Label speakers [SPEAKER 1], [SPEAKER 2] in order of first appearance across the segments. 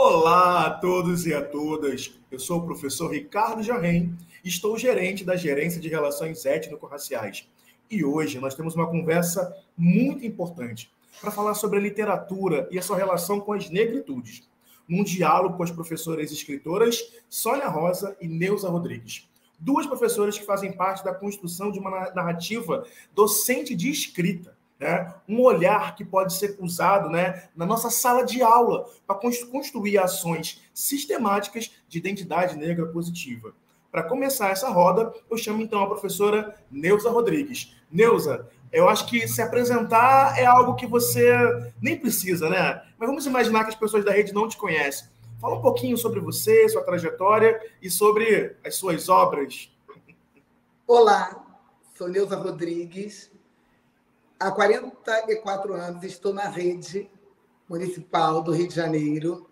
[SPEAKER 1] Olá a todos e a todas. Eu sou o professor Ricardo Jarrem e estou gerente da Gerência de Relações Étnico-Raciais. E hoje nós temos uma conversa muito importante para falar sobre a literatura e a sua relação com as negritudes, num diálogo com as professoras e escritoras Sônia Rosa e Neuza Rodrigues. Duas professoras que fazem parte da construção de uma narrativa docente de escrita. Um olhar que pode ser usado na nossa sala de aula para construir ações sistemáticas de identidade negra positiva. Para começar essa roda, eu chamo então a professora Neuza Rodrigues. Neuza, eu acho que se apresentar é algo que você nem precisa, né? Mas vamos imaginar que as pessoas da rede não te conhecem. Fala um pouquinho sobre você, sua trajetória e sobre as suas obras.
[SPEAKER 2] Olá, sou Neuza Rodrigues. Há 44 anos estou na rede municipal do Rio de Janeiro.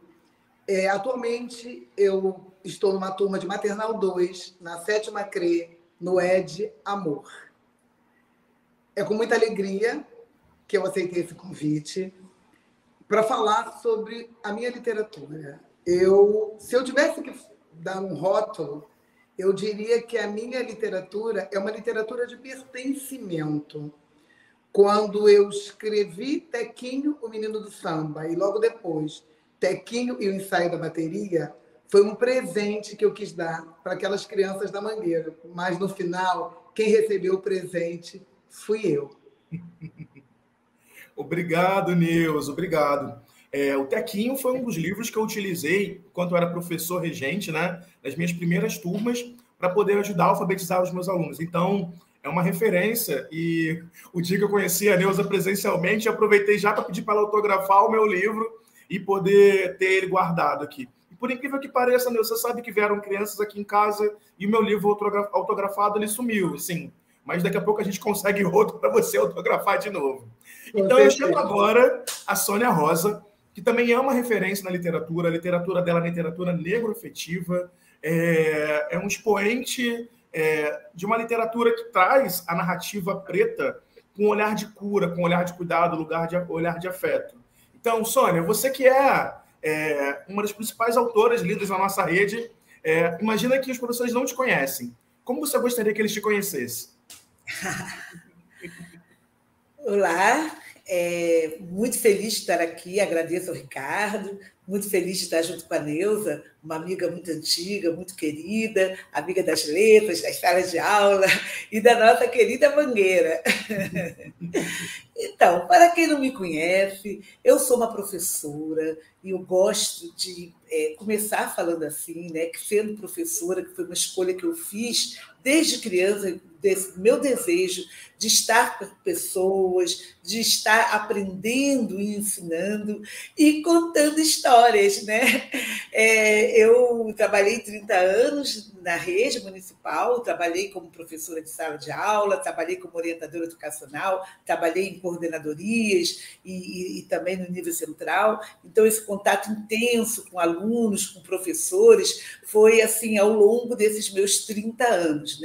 [SPEAKER 2] Atualmente eu estou numa turma de Maternal 2, na 7ª CRE, no ED Amor. É com muita alegria que eu aceitei esse convite para falar sobre a minha literatura. Se eu tivesse que dar um rótulo, eu diria que a minha literatura é uma literatura de pertencimento. Quando eu escrevi Tequinho, o Menino do Samba, e logo depois Tequinho e o Ensaio da Bateria, foi um presente que eu quis dar para aquelas crianças da Mangueira. Mas, no final, quem recebeu o presente fui eu.
[SPEAKER 1] Obrigado, Neuza, obrigado. O Tequinho foi um dos livros que eu utilizei enquanto eu era professor regente, nas minhas primeiras turmas, para poder ajudar a alfabetizar os meus alunos. Então, é uma referência, e o dia que eu conheci a Neuza presencialmente, eu aproveitei já para pedir para ela autografar o meu livro e poder ter ele guardado aqui. E por incrível que pareça, Neuza, você sabe que vieram crianças aqui em casa e o meu livro autografado ele sumiu, sim. Mas daqui a pouco a gente consegue outro para você autografar de novo. Então eu chamo agora a Sônia Rosa, que também é uma referência na literatura. A literatura dela é literatura negro-afetiva, é um expoente de uma literatura que traz a narrativa preta com um olhar de cura, com um olhar de cuidado, olhar de afeto. Então, Sônia, você que é uma das principais autoras lidas na nossa rede, imagina que os professores não te conhecem. Como você gostaria que eles te conhecessem?
[SPEAKER 3] Olá, muito feliz de estar aqui, agradeço ao Ricardo, muito feliz de estar junto com a Neuza, uma amiga muito antiga, muito querida, amiga das letras, das salas de aula e da nossa querida Mangueira. Então, para quem não me conhece, eu sou uma professora e eu gosto de começar falando assim, que sendo professora, que foi uma escolha que eu fiz desde criança, desse meu desejo de estar com pessoas, de estar aprendendo e ensinando e contando histórias, Eu trabalhei 30 anos na rede municipal, trabalhei como professora de sala de aula, trabalhei como orientadora educacional, trabalhei em coordenadorias e também no nível central. Então, esse contato intenso com alunos, com professores, foi assim ao longo desses meus 30 anos,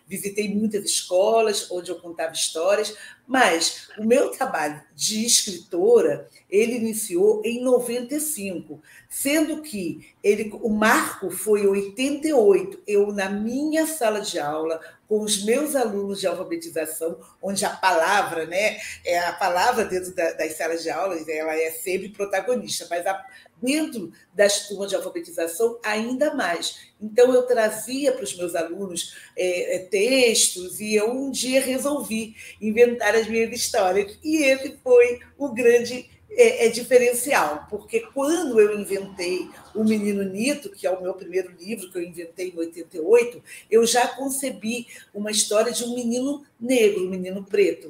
[SPEAKER 3] Visitei muitas escolas onde eu contava histórias, mas o meu trabalho de escritora, ele iniciou em 95, sendo que o marco foi em 88. Eu, na minha sala de aula, com os meus alunos de alfabetização, onde a palavra, a palavra dentro das salas de aula, ela é sempre protagonista, mas dentro das turmas de alfabetização, ainda mais. Então, eu trazia para os meus alunos textos e eu um dia resolvi inventar as minhas histórias. E esse foi o grande diferencial, porque quando eu inventei O Menino Nito, que é o meu primeiro livro que eu inventei em 88, eu já concebi uma história de um menino negro, um menino preto,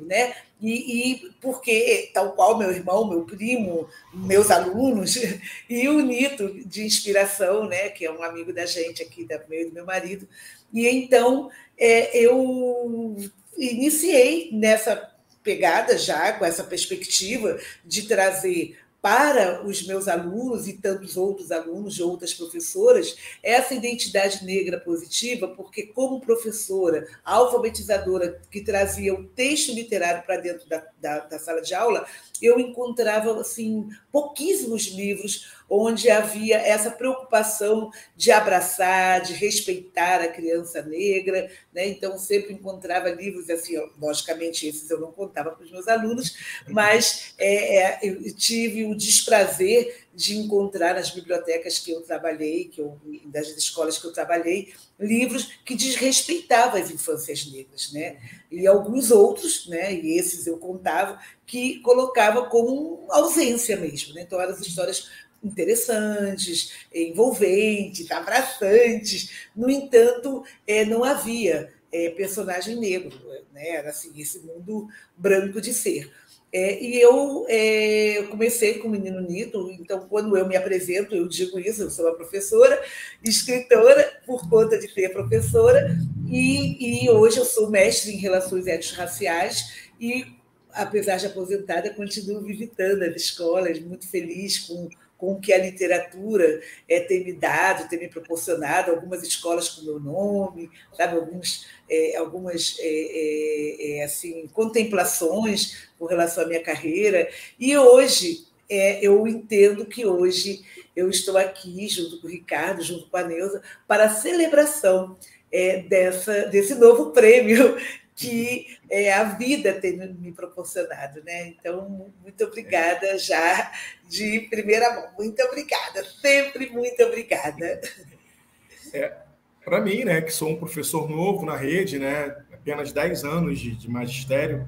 [SPEAKER 3] E porque, tal qual meu irmão, meu primo, meus alunos, e o Nito, de inspiração, que é um amigo da gente aqui, do meu marido. E então eu iniciei nessa pegada já, com essa perspectiva de trazer para os meus alunos e tantos outros alunos de outras professoras essa identidade negra positiva, porque como professora, alfabetizadora, que trazia o texto literário para dentro da sala de aula, eu encontrava assim, pouquíssimos livros onde havia essa preocupação de abraçar, de respeitar a criança negra, né? Então, sempre encontrava livros, assim, logicamente, esses eu não contava para os meus alunos, mas eu tive o desprazer de encontrar nas bibliotecas que eu trabalhei, das escolas que eu trabalhei, livros que desrespeitavam as infâncias negras, né? E alguns outros, né? E esses eu contava, que colocava como ausência mesmo, né? Então, eram as histórias interessantes, envolventes, abraçantes. No entanto, não havia personagem negro, né? Era assim, esse mundo branco de ser. E eu comecei com o Menino Nito, então, quando eu me apresento, eu digo isso, eu sou uma professora, escritora, por conta de ser professora, e hoje eu sou mestre em Relações Étnico-Raciais e, apesar de aposentada, continuo visitando as escolas, muito feliz com o que a literatura tem me dado, tem me proporcionado, algumas escolas com meu nome, sabe, algumas assim, contemplações com relação à minha carreira. E hoje, eu entendo que hoje eu estou aqui, junto com o Ricardo, junto com a Neuza, para a celebração desse novo prêmio que a vida tem me proporcionado, né? Então, muito obrigada já de primeira mão. Muito obrigada, sempre muito obrigada.
[SPEAKER 1] Para mim, né, que sou um professor novo na rede, né, apenas 10 anos de magistério,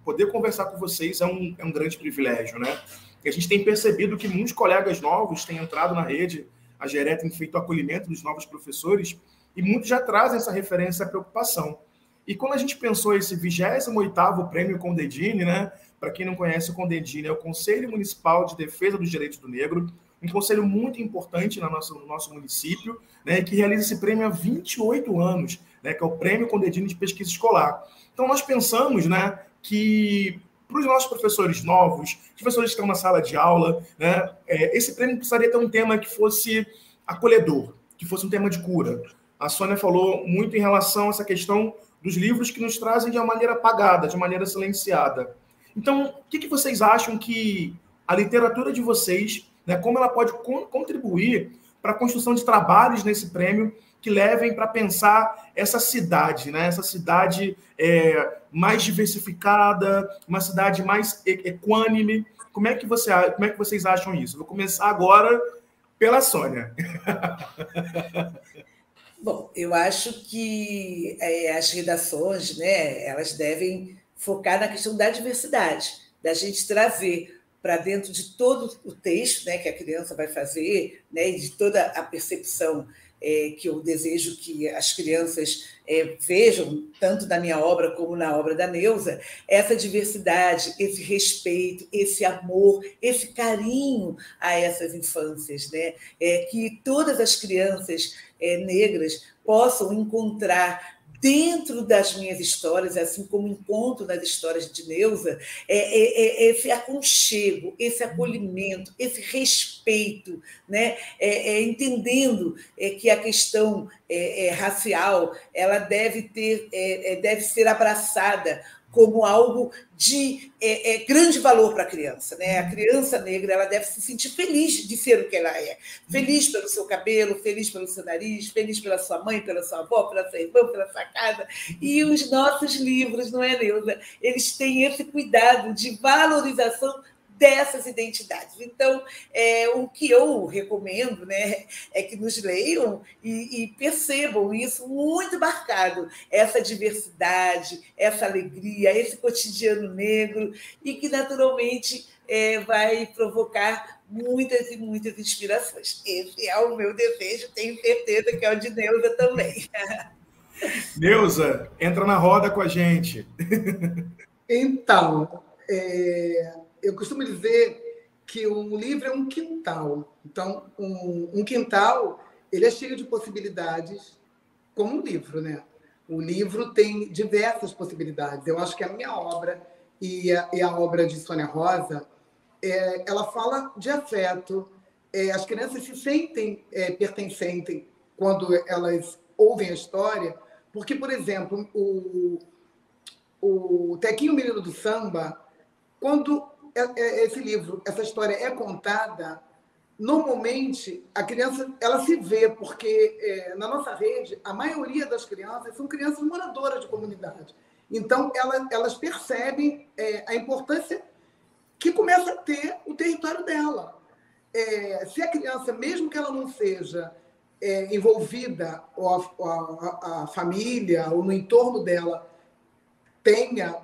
[SPEAKER 1] poder conversar com vocês é um grande privilégio, né? E a gente tem percebido que muitos colegas novos têm entrado na rede, a GERE tem feito o acolhimento dos novos professores, e muitos já trazem essa referência à preocupação. E quando a gente pensou esse 28º Prêmio Condedine, né? Para quem não conhece, o Condedine é o Conselho Municipal de Defesa dos Direitos do Negro, um conselho muito importante no nosso município, né? Que realiza esse prêmio há 28 anos, né? Que é o Prêmio Condedine de Pesquisa Escolar. Então, nós pensamos, né, que para os nossos professores novos, os professores que estão na sala de aula, né, esse prêmio precisaria ter um tema que fosse acolhedor, que fosse um tema de cura. A Sônia falou muito em relação a essa questão dos livros que nos trazem de uma maneira apagada, de maneira silenciada. Então, o que vocês acham que a literatura de vocês, né, como ela pode contribuir para a construção de trabalhos nesse prêmio que levem para pensar essa cidade, né, essa cidade mais diversificada, uma cidade mais equânime? Como é que vocês acham isso? Vou começar agora pela Sônia.
[SPEAKER 3] Bom, eu acho que as redações, né, elas devem focar na questão da diversidade, da gente trazer para dentro de todo o texto, né, que a criança vai fazer, né, e de toda a percepção que eu desejo que as crianças vejam, tanto na minha obra como na obra da Neuza, essa diversidade, esse respeito, esse amor, esse carinho a essas infâncias, né? Que todas as crianças negras possam encontrar dentro das minhas histórias, assim como encontro nas histórias de Neuza, esse aconchego, esse acolhimento, esse respeito, né? Entendendo que a questão racial ela deve ser abraçada como algo de grande valor para a criança, né? A criança negra ela deve se sentir feliz de ser o que ela é, feliz pelo seu cabelo, feliz pelo seu nariz, feliz pela sua mãe, pela sua avó, pela sua irmã, pela sua casa. E os nossos livros, não é, Neuza? Eles têm esse cuidado de valorização dessas identidades. Então, o que eu recomendo, né, é que nos leiam e percebam isso muito marcado, essa diversidade, essa alegria, esse cotidiano negro, e que, naturalmente, vai provocar muitas e muitas inspirações. Esse é o meu desejo, tenho certeza que é o de Neuza também.
[SPEAKER 1] Neuza, entra na roda com a gente.
[SPEAKER 2] Então, eu costumo dizer que um livro é um quintal. Então, um quintal, ele é cheio de possibilidades, como um livro, né? O livro tem diversas possibilidades. Eu acho que a minha obra e a obra de Sônia Rosa, ela fala de afeto. As crianças se sentem pertencentes quando elas ouvem a história, porque, por exemplo, o Tequinho Menino do Samba, quando esse livro, essa história é contada, normalmente, a criança ela se vê, porque na nossa rede, a maioria das crianças são crianças moradoras de comunidade. Então, elas percebem a importância que começa a ter o território dela. Se a criança, mesmo que ela não seja envolvida, ou a família, ou no entorno dela, tenha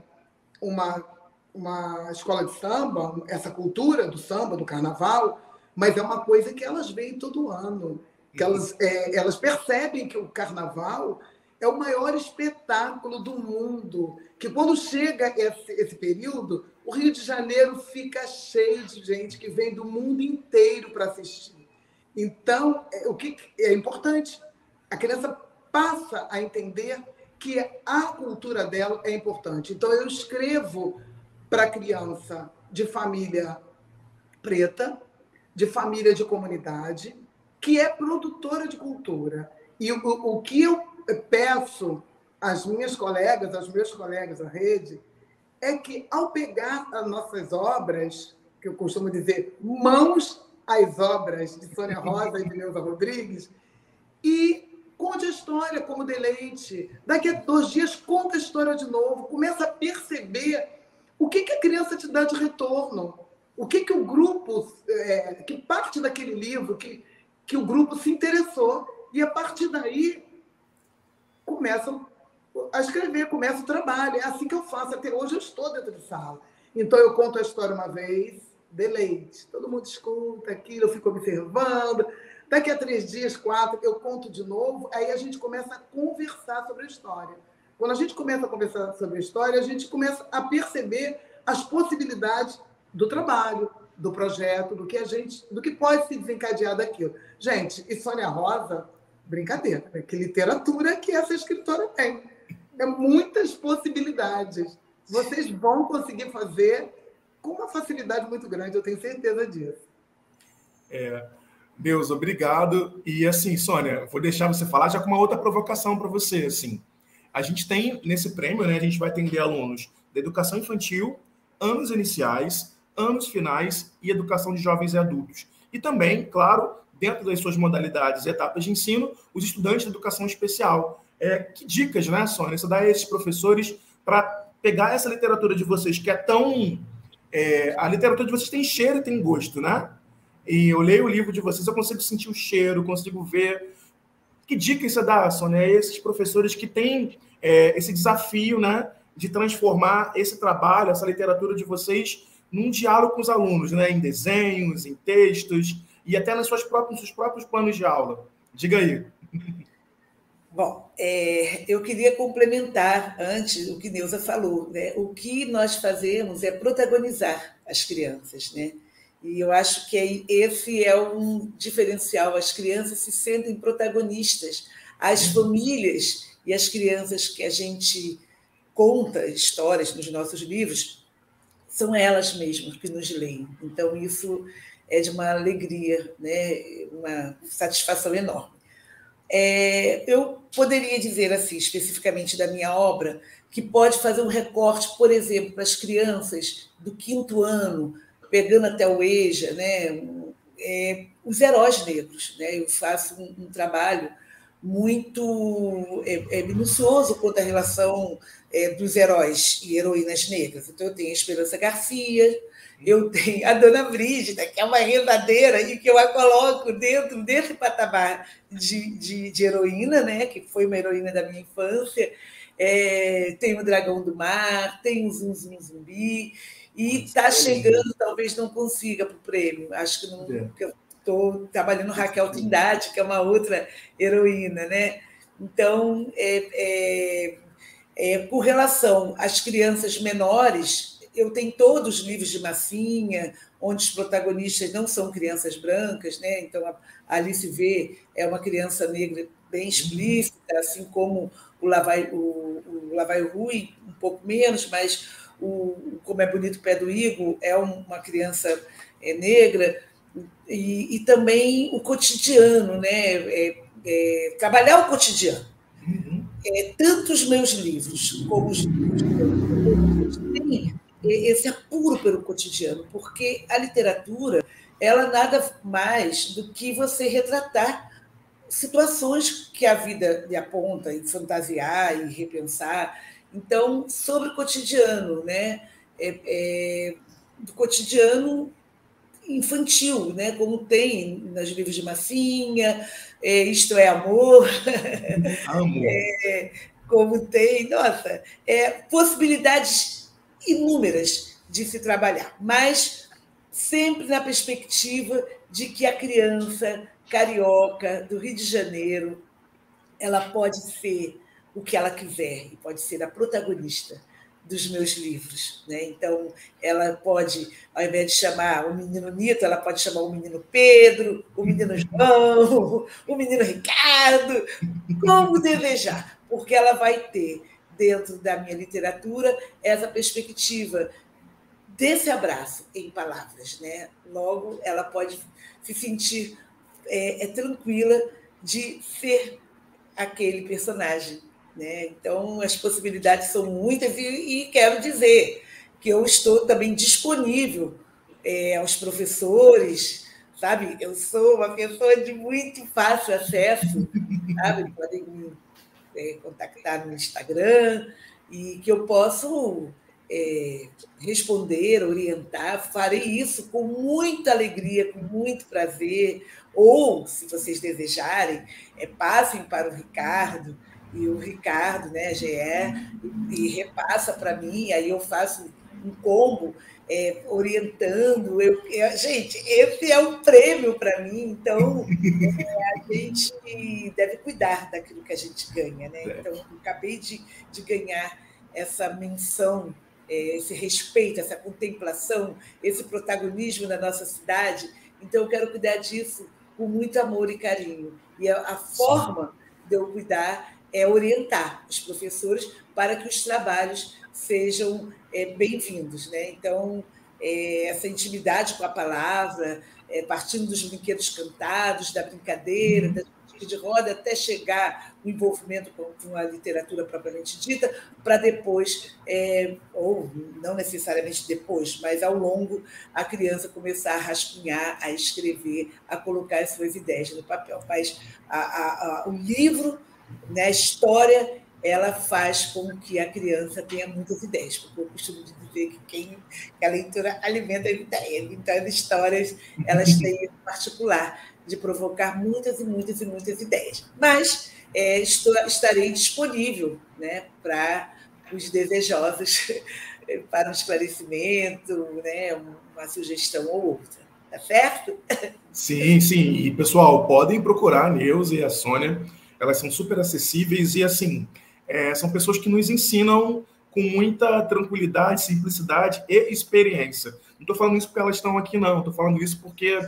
[SPEAKER 2] uma escola de samba, essa cultura do samba, do carnaval, mas é uma coisa que elas veem todo ano. Que elas percebem que o carnaval é o maior espetáculo do mundo, que quando chega esse período, o Rio de Janeiro fica cheio de gente que vem do mundo inteiro para assistir. Então, o que é importante? A criança passa a entender que a cultura dela é importante. Então, eu escrevo para a criança de família preta, de família de comunidade, que é produtora de cultura. E o que eu peço às minhas colegas, aos meus colegas da rede, é que, ao pegar as nossas obras, que eu costumo dizer, mãos às obras de Sônia Rosa e de Neuza Rodrigues, e conte a história como deleite. Daqui a 2 dias, conta a história de novo. Começa a perceber o que a criança te dá de retorno. O que o grupo, que parte daquele livro, que o grupo se interessou. E, a partir daí, começam a escrever, começa o trabalho. É assim que eu faço. Até hoje eu estou dentro de sala. Então, eu conto a história uma vez, deleite. Todo mundo escuta aquilo, eu fico observando. Daqui a 3 dias, 4, eu conto de novo. Aí a gente começa a conversar sobre a história. Quando a gente começa a conversar sobre a história, a gente começa a perceber as possibilidades do trabalho, do projeto, do que pode se desencadear daquilo. Gente, e Sônia Rosa, brincadeira, né? Que literatura que essa escritora tem. É muitas possibilidades. Vocês vão conseguir fazer com uma facilidade muito grande, eu tenho certeza disso.
[SPEAKER 1] Deus, obrigado. E assim, Sônia, vou deixar você falar já com uma outra provocação para você. Assim, a gente tem nesse prêmio, né? A gente vai atender alunos da educação infantil, anos iniciais, anos finais e educação de jovens e adultos. E também, claro, dentro das suas modalidades e etapas de ensino, os estudantes de educação especial. Que dicas, né, Sônia, você dá a esses professores para pegar essa literatura de vocês, que é tão... a literatura de vocês tem cheiro e tem gosto, né? E eu leio o livro de vocês, eu consigo sentir o cheiro, consigo ver. Que dica você dá, Sônia, a esses professores que têm esse desafio, né, de transformar esse trabalho, essa literatura de vocês, num diálogo com os alunos, né, em desenhos, em textos e até nos seus próprios planos de aula? Diga aí.
[SPEAKER 3] Bom, eu queria complementar antes o que Neuza falou, né? O que nós fazemos é protagonizar as crianças, né? E eu acho que esse é um diferencial. As crianças se sentem protagonistas. As famílias e as crianças que a gente conta histórias nos nossos livros são elas mesmas que nos leem. Então, isso é de uma alegria, né? Uma satisfação enorme. Eu poderia dizer, assim, especificamente da minha obra, que pode fazer um recorte, por exemplo, para as crianças do 5º ano, pegando até o EJA, né? Os heróis negros. Né? Eu faço um trabalho muito minucioso quanto à relação dos heróis e heroínas negras. Então, eu tenho a Esperança Garcia, eu tenho a Dona Brígida, que é uma rezadeira e que eu a coloco dentro desse patamar de heroína, né? Que foi uma heroína da minha infância. Tem o Dragão do Mar, tem o Zum Zum Zumbi, e está chegando, talvez não consiga para o prêmio. Acho que não. Eu estou trabalhando Raquel Trindade, que é uma outra heroína, né? Então, com relação às crianças menores, eu tenho todos os livros de massinha, onde os protagonistas não são crianças brancas, né? Então, a Alice V é uma criança negra bem explícita, assim como o Lavai Rui, um pouco menos, mas Como é Bonito o Pé do Higo é uma criança negra, e também o cotidiano, né? Trabalhar o cotidiano. Tanto os meus livros como os livros têm esse apuro pelo cotidiano, porque a literatura ela nada mais do que você retratar situações que a vida lhe aponta, e fantasiar e repensar. Então, sobre o cotidiano, né? Do cotidiano infantil, né? Como tem nos livros de massinha, Isto é Amor,
[SPEAKER 1] Amo.
[SPEAKER 3] como tem, nossa, possibilidades inúmeras de se trabalhar, mas sempre na perspectiva de que a criança carioca do Rio de Janeiro ela pode ser o que ela quiser e pode ser a protagonista dos meus livros, né? Então, ela pode, ao invés de chamar o menino Nito, ela pode chamar o menino Pedro, o menino João, o menino Ricardo, como desejar, porque ela vai ter, dentro da minha literatura, essa perspectiva desse abraço em palavras, né? Logo, ela pode se sentir tranquila de ser aquele personagem, né? Então, as possibilidades são muitas e quero dizer que eu estou também disponível aos professores, sabe? Eu sou uma pessoa de muito fácil acesso, sabe? Podem me contactar no Instagram e que eu posso responder, orientar. Farei isso com muita alegria, com muito prazer. Ou, se vocês desejarem, passem para o Ricardo, e o Ricardo, né, GE, e repassa para mim, aí eu faço um combo orientando. Gente, esse é um prêmio para mim, então a gente deve cuidar daquilo que a gente ganha, né? Então, eu acabei de ganhar essa menção, esse respeito, essa contemplação, esse protagonismo na nossa cidade. Então, eu quero cuidar disso com muito amor e carinho. E a forma de eu cuidar é orientar os professores para que os trabalhos sejam bem-vindos, né? Então, essa intimidade com a palavra, partindo dos brinquedos cantados, da brincadeira, das de roda, até chegar o envolvimento com a literatura propriamente dita, para depois, ou não necessariamente depois, mas ao longo, a criança começar a rascunhar, a escrever, a colocar as suas ideias no papel. Mas o livro, né, a história, ela faz com que a criança tenha muitas ideias, porque eu costumo dizer que a leitura alimenta a ideia. Então, as histórias, elas têm em particular de provocar muitas e muitas e muitas ideias. Mas estarei disponível, né, para os desejosos, para um esclarecimento, né, uma sugestão ou outra. Tá certo?
[SPEAKER 1] Sim, sim. E, pessoal, podem procurar a Neuza e a Sônia. Elas são super acessíveis e, assim, são pessoas que nos ensinam com muita tranquilidade, simplicidade e experiência. Não estou falando isso porque elas estão aqui, não. Estou falando isso porque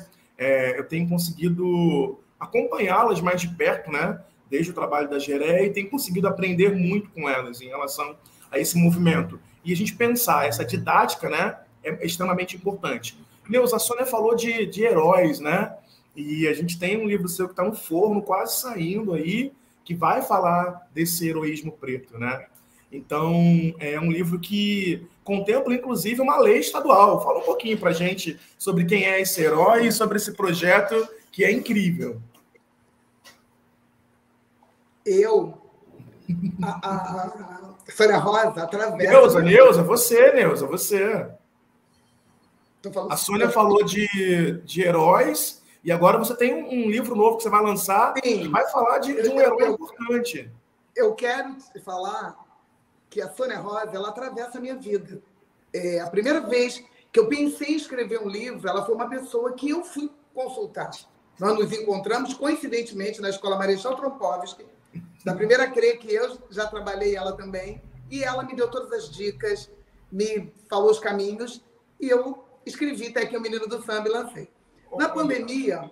[SPEAKER 1] eu tenho conseguido acompanhá-las mais de perto, né? Desde o trabalho da Geré, e tenho conseguido aprender muito com elas em relação a esse movimento. E a gente pensar, essa didática, né, é extremamente importante. Neuza, a Sônia falou de heróis, né? E a gente tem um livro seu que está no forno, quase saindo aí, que vai falar desse heroísmo preto, né? Então, é um livro que contempla, inclusive, uma lei estadual. Fala um pouquinho para a gente sobre quem é esse herói e sobre esse projeto que é incrível.
[SPEAKER 2] A Sônia Rosa, através...
[SPEAKER 1] Neuza, você. A Sônia falou de heróis, e agora você tem um livro novo que você vai lançar, que vai falar de um herói importante.
[SPEAKER 2] Eu quero te falar que a Sônia Rosa, ela atravessa a minha vida. A primeira vez que eu pensei em escrever um livro, ela foi uma pessoa que eu fui consultar. Nós nos encontramos, coincidentemente, na Escola Marechal Trompowski, da primeira CRE, que eu já trabalhei ela também, e ela me deu todas as dicas, me falou os caminhos, e eu escrevi até aqui o Menino do Samba e lancei. Na pandemia,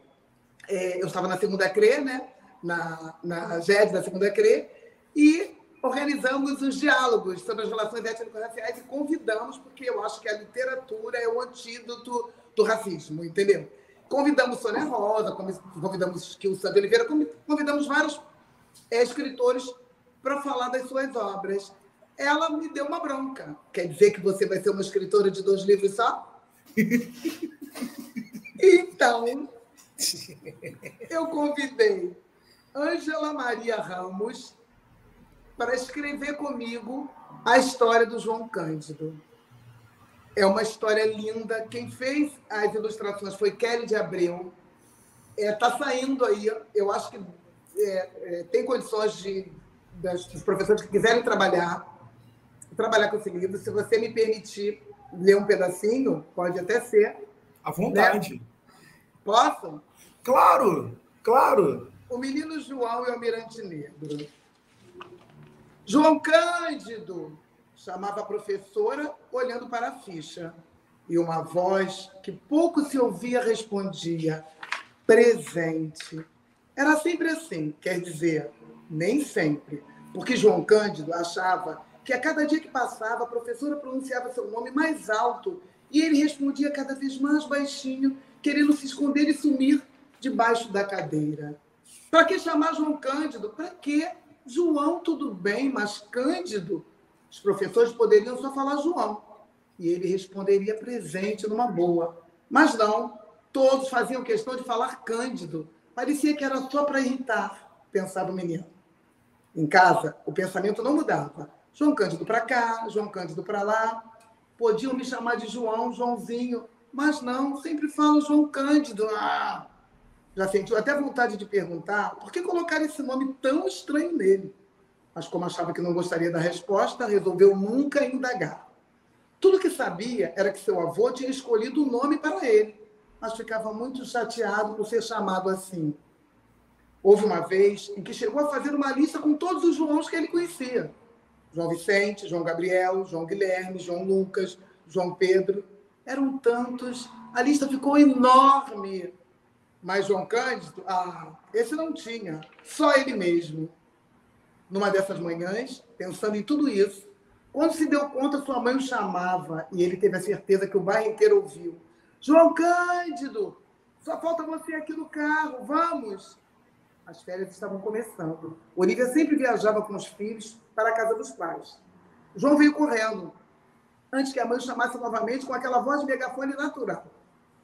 [SPEAKER 2] eu estava na segunda CRE, né? na GED da segunda CRE, e organizamos os diálogos sobre as relações étnico-raciais e convidamos, porque eu acho que a literatura é o antídoto do racismo, entendeu? Convidamos Sônia Rosa, convidamos Kilson de Oliveira, convidamos vários escritores para falar das suas obras. Ela me deu uma bronca. Quer dizer que você vai ser uma escritora de 2 livros só? Então, eu convidei Ângela Maria Ramos para escrever comigo a história do João Cândido. É uma história linda. Quem fez as ilustrações foi Kelly de Abreu. Está saindo aí, eu acho que tem condições dos professores que quiserem trabalhar com esse livro. Se você me permitir ler um pedacinho, pode até ser.
[SPEAKER 1] À vontade.
[SPEAKER 2] Né? Posso?
[SPEAKER 1] Claro, claro.
[SPEAKER 2] O Menino João e o Almirante Negro. João Cândido, chamava a professora, olhando para a ficha. E uma voz que pouco se ouvia respondia: presente. Era sempre assim, quer dizer, nem sempre. Porque João Cândido achava que a cada dia que passava, a professora pronunciava seu nome mais alto e ele respondia cada vez mais baixinho, querendo se esconder e sumir debaixo da cadeira. Para que chamar João Cândido? Para quê? João, tudo bem, mas Cândido? Os professores poderiam só falar João. E ele responderia presente numa boa. Mas não, todos faziam questão de falar Cândido. Parecia que era só para irritar, pensava o menino. Em casa, o pensamento não mudava. João Cândido para cá, João Cândido para lá. Podiam me chamar de João, Joãozinho. Mas não, sempre falo João Cândido. Já sentiu até vontade de perguntar por que colocar esse nome tão estranho nele. Mas como achava que não gostaria da resposta, resolveu nunca indagar. Tudo que sabia era que seu avô tinha escolhido o nome para ele, mas ficava muito chateado por ser chamado assim. Houve uma vez em que chegou a fazer uma lista com todos os Joãos que ele conhecia. João Vicente, João Gabriel, João Guilherme, João Lucas, João Pedro. Eram tantos, a lista ficou enorme. Mas João Cândido, esse não tinha, só ele mesmo. Numa dessas manhãs, pensando em tudo isso, quando se deu conta, sua mãe o chamava e ele teve a certeza que o bairro inteiro ouviu. João Cândido, só falta você aqui no carro, vamos! As férias estavam começando. Olívia sempre viajava com os filhos para a casa dos pais. João veio correndo, antes que a mãe o chamasse novamente com aquela voz de megafone natural.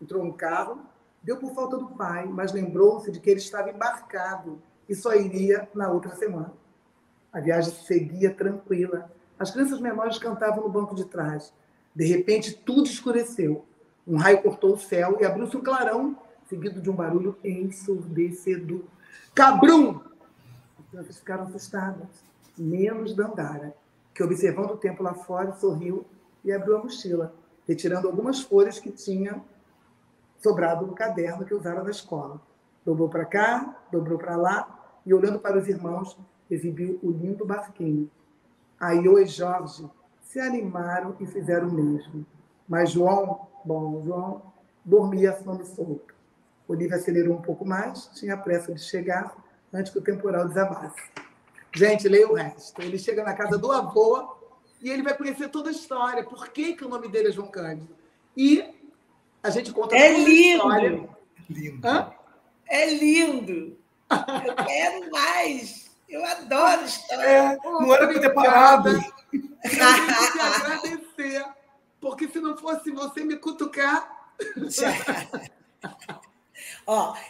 [SPEAKER 2] Entrou no carro, deu por falta do pai, mas lembrou-se de que ele estava embarcado e só iria na outra semana. A viagem seguia tranquila. As crianças menores cantavam no banco de trás. De repente, tudo escureceu. Um raio cortou o céu e abriu-se um clarão, seguido de um barulho ensurdecedor. Cabrum! As crianças ficaram assustadas, menos Dandara, que, observando o tempo lá fora, sorriu e abriu a mochila, retirando algumas folhas que tinha sobrado no caderno que usara na escola. Dobrou para cá, dobrou para lá, e olhando para os irmãos, exibiu o lindo barquinho. A Iô e Jorge se animaram e fizeram o mesmo. Mas João, dormia sono solto. Olívia acelerou um pouco mais, tinha pressa de chegar antes que o temporal desabasse. Gente, leia o resto. Ele chega na casa do avô e ele vai conhecer toda a história. Por que o nome dele é João Cândido? E a gente conta toda a história.
[SPEAKER 1] Lindo.
[SPEAKER 3] É lindo. Eu quero mais. Eu adoro história.
[SPEAKER 1] Não era para ter parado.
[SPEAKER 2] Eu tenho que agradecer, porque se não fosse você me cutucar...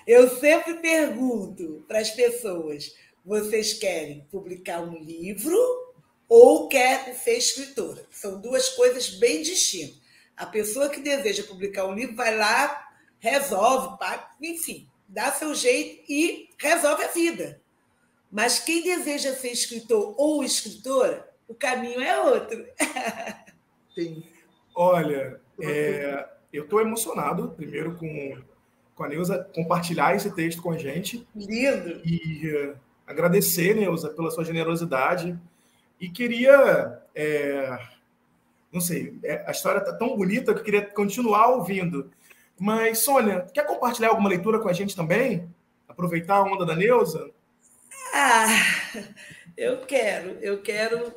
[SPEAKER 3] Eu sempre pergunto para as pessoas, vocês querem publicar um livro ou querem ser escritora? São duas coisas bem distintas. A pessoa que deseja publicar um livro vai lá, resolve, enfim, dá seu jeito e resolve a vida. Mas quem deseja ser escritor ou escritora, o caminho é outro.
[SPEAKER 2] Sim.
[SPEAKER 1] Olha, eu estou emocionado, primeiro, com a Neuza compartilhar esse texto com a gente.
[SPEAKER 3] Lindo!
[SPEAKER 1] E agradecer, Neuza, pela sua generosidade. E queria... não sei, a história está tão bonita que eu queria continuar ouvindo. Mas, Sônia, quer compartilhar alguma leitura com a gente também? Aproveitar a onda da Neuza?
[SPEAKER 3] Eu quero.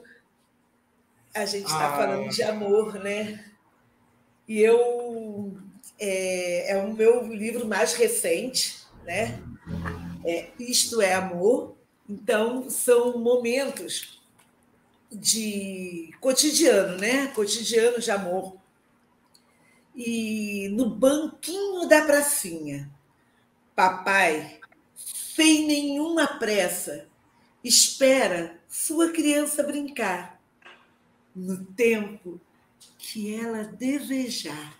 [SPEAKER 3] A gente está falando de amor, né? E é o meu livro mais recente, né? Isto é Amor. Então, são momentos de cotidiano, né? Cotidiano de amor. e no banquinho da pracinha, papai, sem nenhuma pressa, espera sua criança brincar no tempo que ela desejar.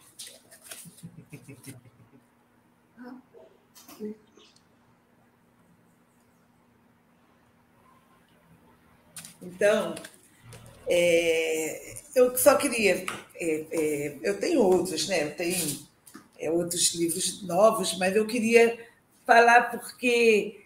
[SPEAKER 3] Então, eu só queria. Eu tenho outros, né? Eu tenho outros livros novos, mas eu queria falar porque,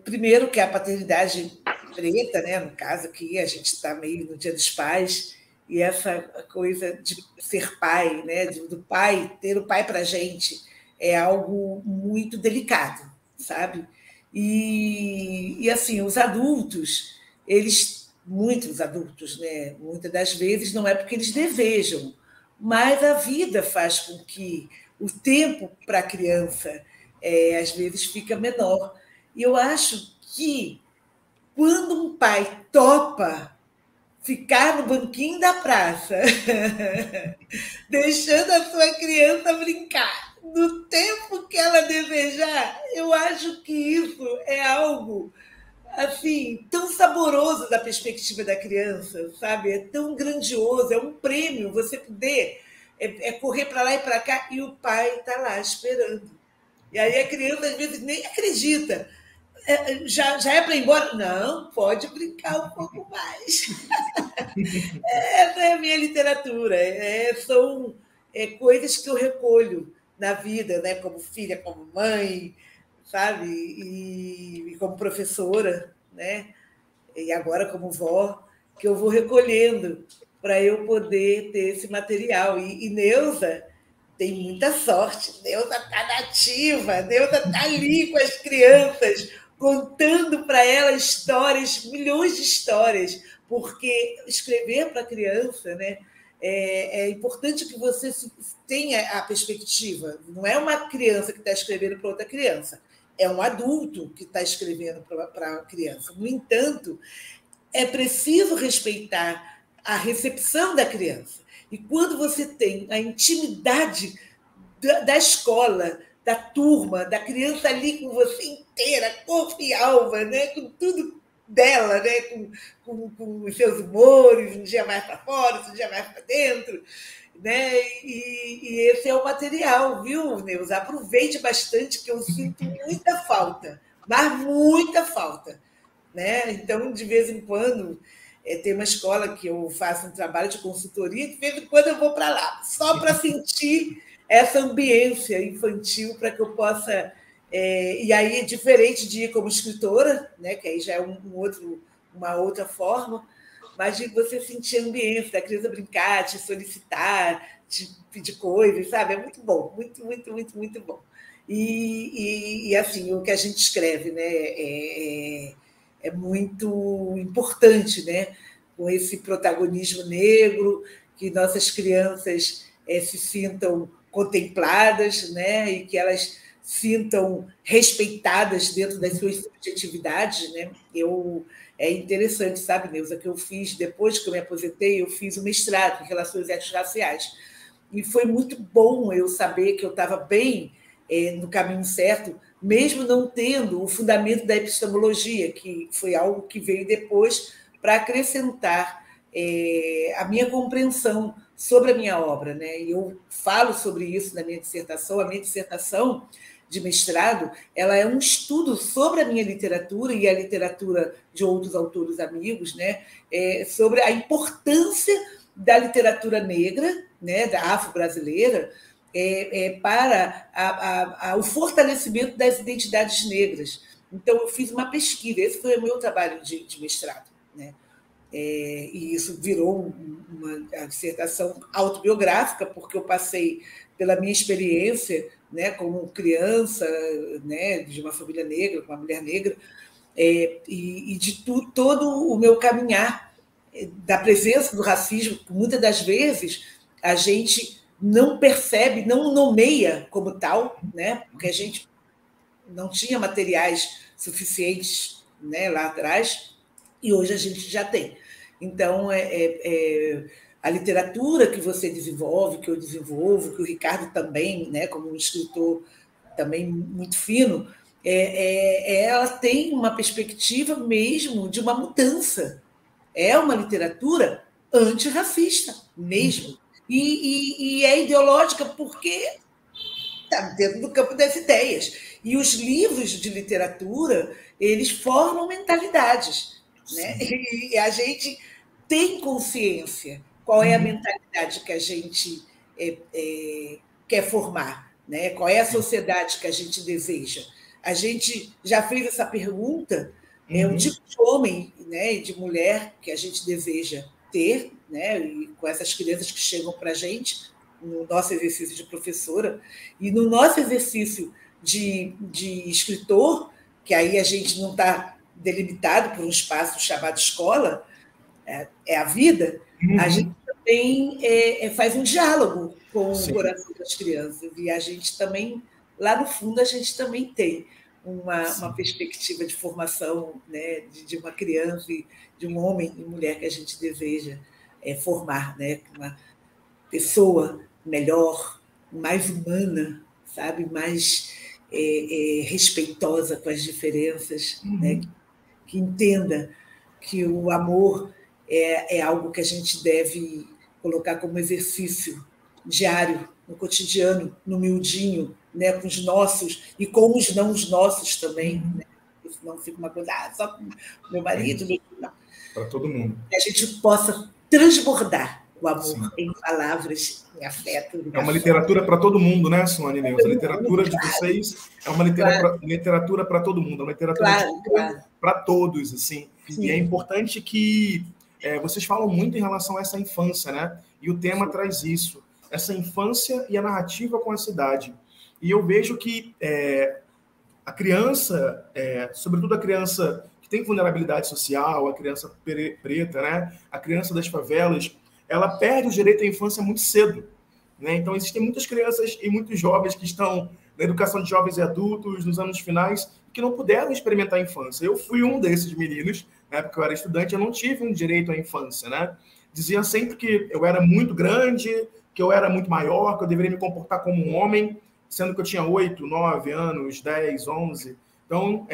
[SPEAKER 3] primeiro, que a paternidade preta, né? No caso aqui, a gente está meio no Dia dos Pais, e essa coisa de ser pai, né? Do pai, ter o pai para a gente, é algo muito delicado, sabe? E assim, os adultos, muitos adultos, né? Muitas das vezes não é porque eles desejam, mas a vida faz com que o tempo para a criança às vezes fica menor. E eu acho que quando um pai topa ficar no banquinho da praça, deixando a sua criança brincar no tempo que ela desejar, eu acho que isso é algo assim tão saboroso da perspectiva da criança, sabe? É tão grandioso, é um prêmio você poder correr para lá e para cá e o pai está lá esperando. E aí a criança às vezes nem acredita. Já é para ir embora? Não, pode brincar um pouco mais. Essa é a minha literatura. São coisas que eu recolho na vida, né? Como filha, como mãe, sabe? E como professora, né? E agora como vó, que eu vou recolhendo para eu poder ter esse material. E Neuza tem muita sorte. Neuza está nativa, Neuza está ali com as crianças, contando para elas histórias, milhões de histórias, porque escrever para a criança, né, é importante que você tenha a perspectiva. Não é uma criança que está escrevendo para outra criança, é um adulto que está escrevendo para a criança. No entanto, é preciso respeitar a recepção da criança. E quando você tem a intimidade da escola, da turma, da criança ali com você inteira, corpo e alma, né? Com tudo dela, né? Com os seus humores, um dia mais para fora, um dia mais para dentro. Né? E esse é o material, viu, Neuza? Aproveite bastante, que eu sinto muita falta, mas muita falta. Né? Então, de vez em quando, tem uma escola que eu faço um trabalho de consultoria, de vez em quando eu vou para lá, só para sentir essa ambiência infantil, para que eu possa... e aí é diferente de ir como escritora, né? Que aí já é uma outra forma, mas de você sentir a ambiência, da criança brincar, te solicitar, te pedir coisas, sabe? É muito bom, muito, muito, muito, muito bom. E assim, o que a gente escreve, né? É muito importante, né? Com esse protagonismo negro, que nossas crianças se sintam contempladas, né? E que elas sintam respeitadas dentro das suas subjetividades, né? É interessante, sabe, Neuza, que eu fiz, depois que eu me aposentei, eu fiz um mestrado em relações étnico-raciais. E foi muito bom eu saber que eu estava bem no caminho certo, mesmo não tendo o fundamento da epistemologia, que foi algo que veio depois para acrescentar a minha compreensão sobre a minha obra. Né? E eu falo sobre isso na minha dissertação. A minha dissertação de mestrado, ela é um estudo sobre a minha literatura e a literatura de outros autores amigos, né? Sobre a importância da literatura negra, né? Da afro-brasileira, para o fortalecimento das identidades negras. Então, eu fiz uma pesquisa, esse foi o meu trabalho de mestrado. Né? E isso virou uma dissertação autobiográfica, porque eu passei pela minha experiência, né, como criança, né, de uma família negra, com uma mulher negra, e de todo o meu caminhar da presença do racismo, que muitas das vezes a gente não percebe, não nomeia como tal, né, porque a gente não tinha materiais suficientes, né, lá atrás, e hoje a gente já tem. Então, A literatura que você desenvolve, que eu desenvolvo, que o Ricardo também, né, como um escritor também muito fino, ela tem uma perspectiva mesmo de uma mudança. É uma literatura antirracista mesmo. E é ideológica porque está dentro do campo das ideias. E os livros de literatura, eles formam mentalidades. Né? E a gente tem consciência qual é a mentalidade que a gente quer formar, né? Qual é a sociedade que a gente deseja. A gente já fez essa pergunta, o tipo de homem, né, e de mulher que a gente deseja ter, né, e com essas crianças que chegam para a gente no nosso exercício de professora e no nosso exercício de escritor, que aí a gente não está delimitado por um espaço chamado escola, é a vida, a gente também faz um diálogo com o coração das crianças. E a gente também, lá no fundo, a gente também tem uma perspectiva de formação, né, de uma criança, de um homem e mulher que a gente deseja formar, né, uma pessoa melhor, mais humana, sabe, mais respeitosa com as diferenças, né, que entenda que o amor é algo que a gente deve colocar como exercício diário, no cotidiano, no miudinho, né, com os nossos e com os não os nossos também. Né? Senão fica uma coisa, só com meu marido.
[SPEAKER 1] Para todo mundo.
[SPEAKER 3] Que a gente possa transbordar o amor em palavras, em afeto.
[SPEAKER 1] É uma literatura para todo mundo, né, Sônia Neuza? A literatura de vocês é uma literatura para todo mundo, é uma literatura para todos, assim. Sim. E é importante que vocês falam muito em relação a essa infância, né? E o tema traz isso, essa infância e a narrativa com a cidade. E eu vejo que a criança, sobretudo a criança que tem vulnerabilidade social, a criança preta, né? A criança das favelas, ela perde o direito à infância muito cedo. Né? Então, existem muitas crianças e muitos jovens que estão na educação de jovens e adultos, nos anos finais, que não puderam experimentar a infância. Eu fui um desses meninos, na época que eu era estudante, eu não tive um direito à infância. Né? Diziam sempre que eu era muito grande, que eu era muito maior, que eu deveria me comportar como um homem, sendo que eu tinha 8, 9 anos, 10, 11. Então,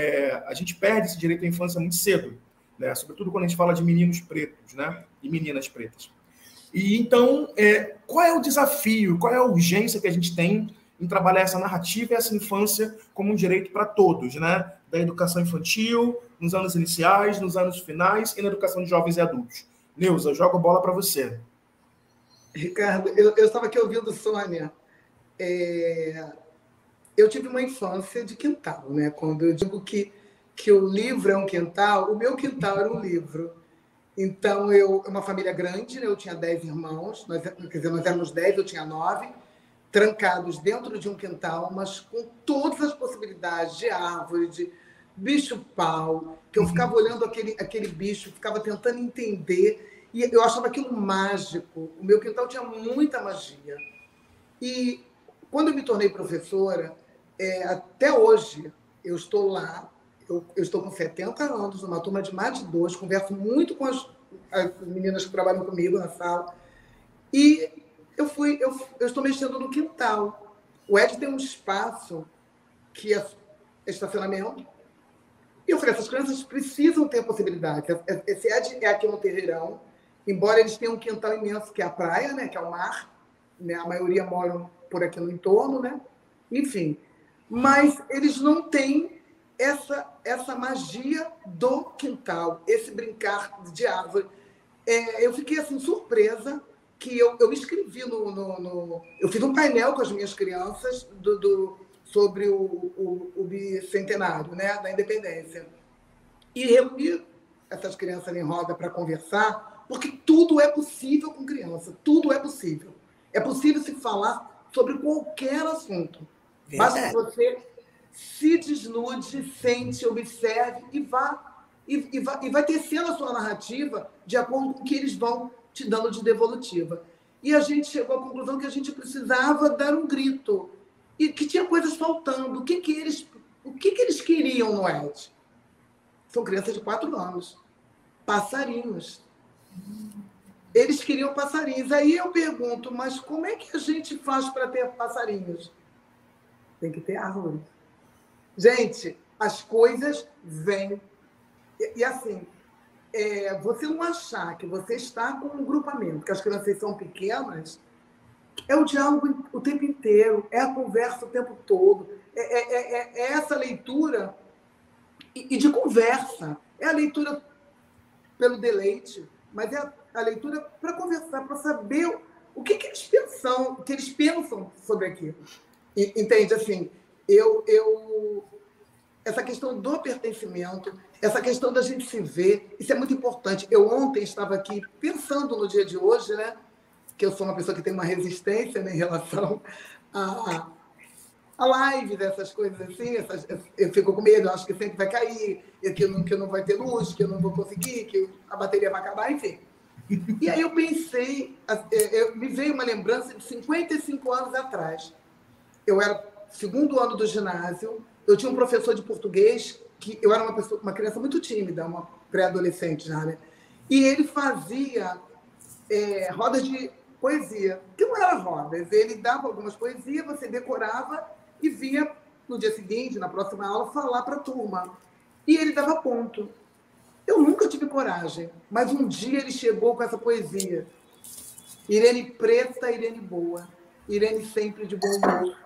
[SPEAKER 1] a gente perde esse direito à infância muito cedo, né? Sobretudo quando a gente fala de meninos pretos, né? E meninas pretas. E então, qual é o desafio, qual é a urgência que a gente tem em trabalhar essa narrativa e essa infância como um direito para todos, né? Da educação infantil, nos anos iniciais, nos anos finais e na educação de jovens e adultos. Neuza, eu jogo a bola para você.
[SPEAKER 2] Ricardo, eu estava aqui ouvindo Sônia. Eu tive uma infância de quintal, né? Quando eu digo que o livro é um quintal, o meu quintal era um livro. Então, uma família grande, né? Eu tinha 10 irmãos, nós éramos 10, eu tinha 9, trancados dentro de um quintal, mas com todas as possibilidades de árvore, de bicho-pau, que eu ficava olhando aquele bicho, ficava tentando entender, e eu achava aquilo mágico. O meu quintal tinha muita magia. E quando eu me tornei professora, até hoje, eu estou lá, eu estou com 70 anos, numa turma de mais de 2, converso muito com as meninas que trabalham comigo na sala, e eu estou mexendo no quintal. O Ed tem um espaço que é estacionamento, e eu falei, essas crianças precisam ter possibilidade. Esse Ed é aqui no Terreirão, embora eles tenham um quintal imenso, que é a praia, né, que é o mar, né, a maioria moram por aqui no entorno, né? Enfim, mas eles não têm essa magia do quintal, esse brincar de árvore. Eu fiquei assim surpresa que eu escrevi eu fiz um painel com as minhas crianças sobre o bicentenário, né, da independência, e reuni essas crianças em roda para conversar, porque tudo é possível com criança, tudo é possível. É possível se falar sobre qualquer assunto. Basta que você se desnude, sente, observe e vai tecendo a sua narrativa de acordo com o que eles vão te dando de devolutiva. E a gente chegou à conclusão que a gente precisava dar um grito e que tinha coisas faltando. O que eles queriam no Ed? São crianças de 4 anos, passarinhos. Eles queriam passarinhos. Aí eu pergunto, mas como é que a gente faz para ter passarinhos? Tem que ter árvore. Gente, as coisas vêm. E assim, você não achar que você está com um grupamento, que as crianças são pequenas, é o diálogo o tempo inteiro, é a conversa o tempo todo, é essa leitura e de conversa. É a leitura pelo deleite, mas é a leitura para conversar, para saber o que eles pensam sobre aquilo. Entende? Assim, essa questão do pertencimento, essa questão da gente se ver, isso é muito importante. Eu ontem estava aqui pensando no dia de hoje, né, que eu sou uma pessoa que tem uma resistência, né, em relação a live dessas coisas assim, eu fico com medo, eu acho que sempre vai cair, que não vai ter luz, que eu não vou conseguir, que a bateria vai acabar, enfim. E aí eu pensei, me veio uma lembrança de 55 anos atrás. Eu era segundo ano do ginásio, eu tinha um professor de português, que eu era uma criança muito tímida, uma pré-adolescente já, né? E ele fazia rodas de poesia, que não era rodas, ele dava algumas poesias, você decorava e vinha no dia seguinte, na próxima aula, falar para a turma. E ele dava ponto. Eu nunca tive coragem, mas um dia ele chegou com essa poesia. Irene preta, Irene boa, Irene sempre de bom humor.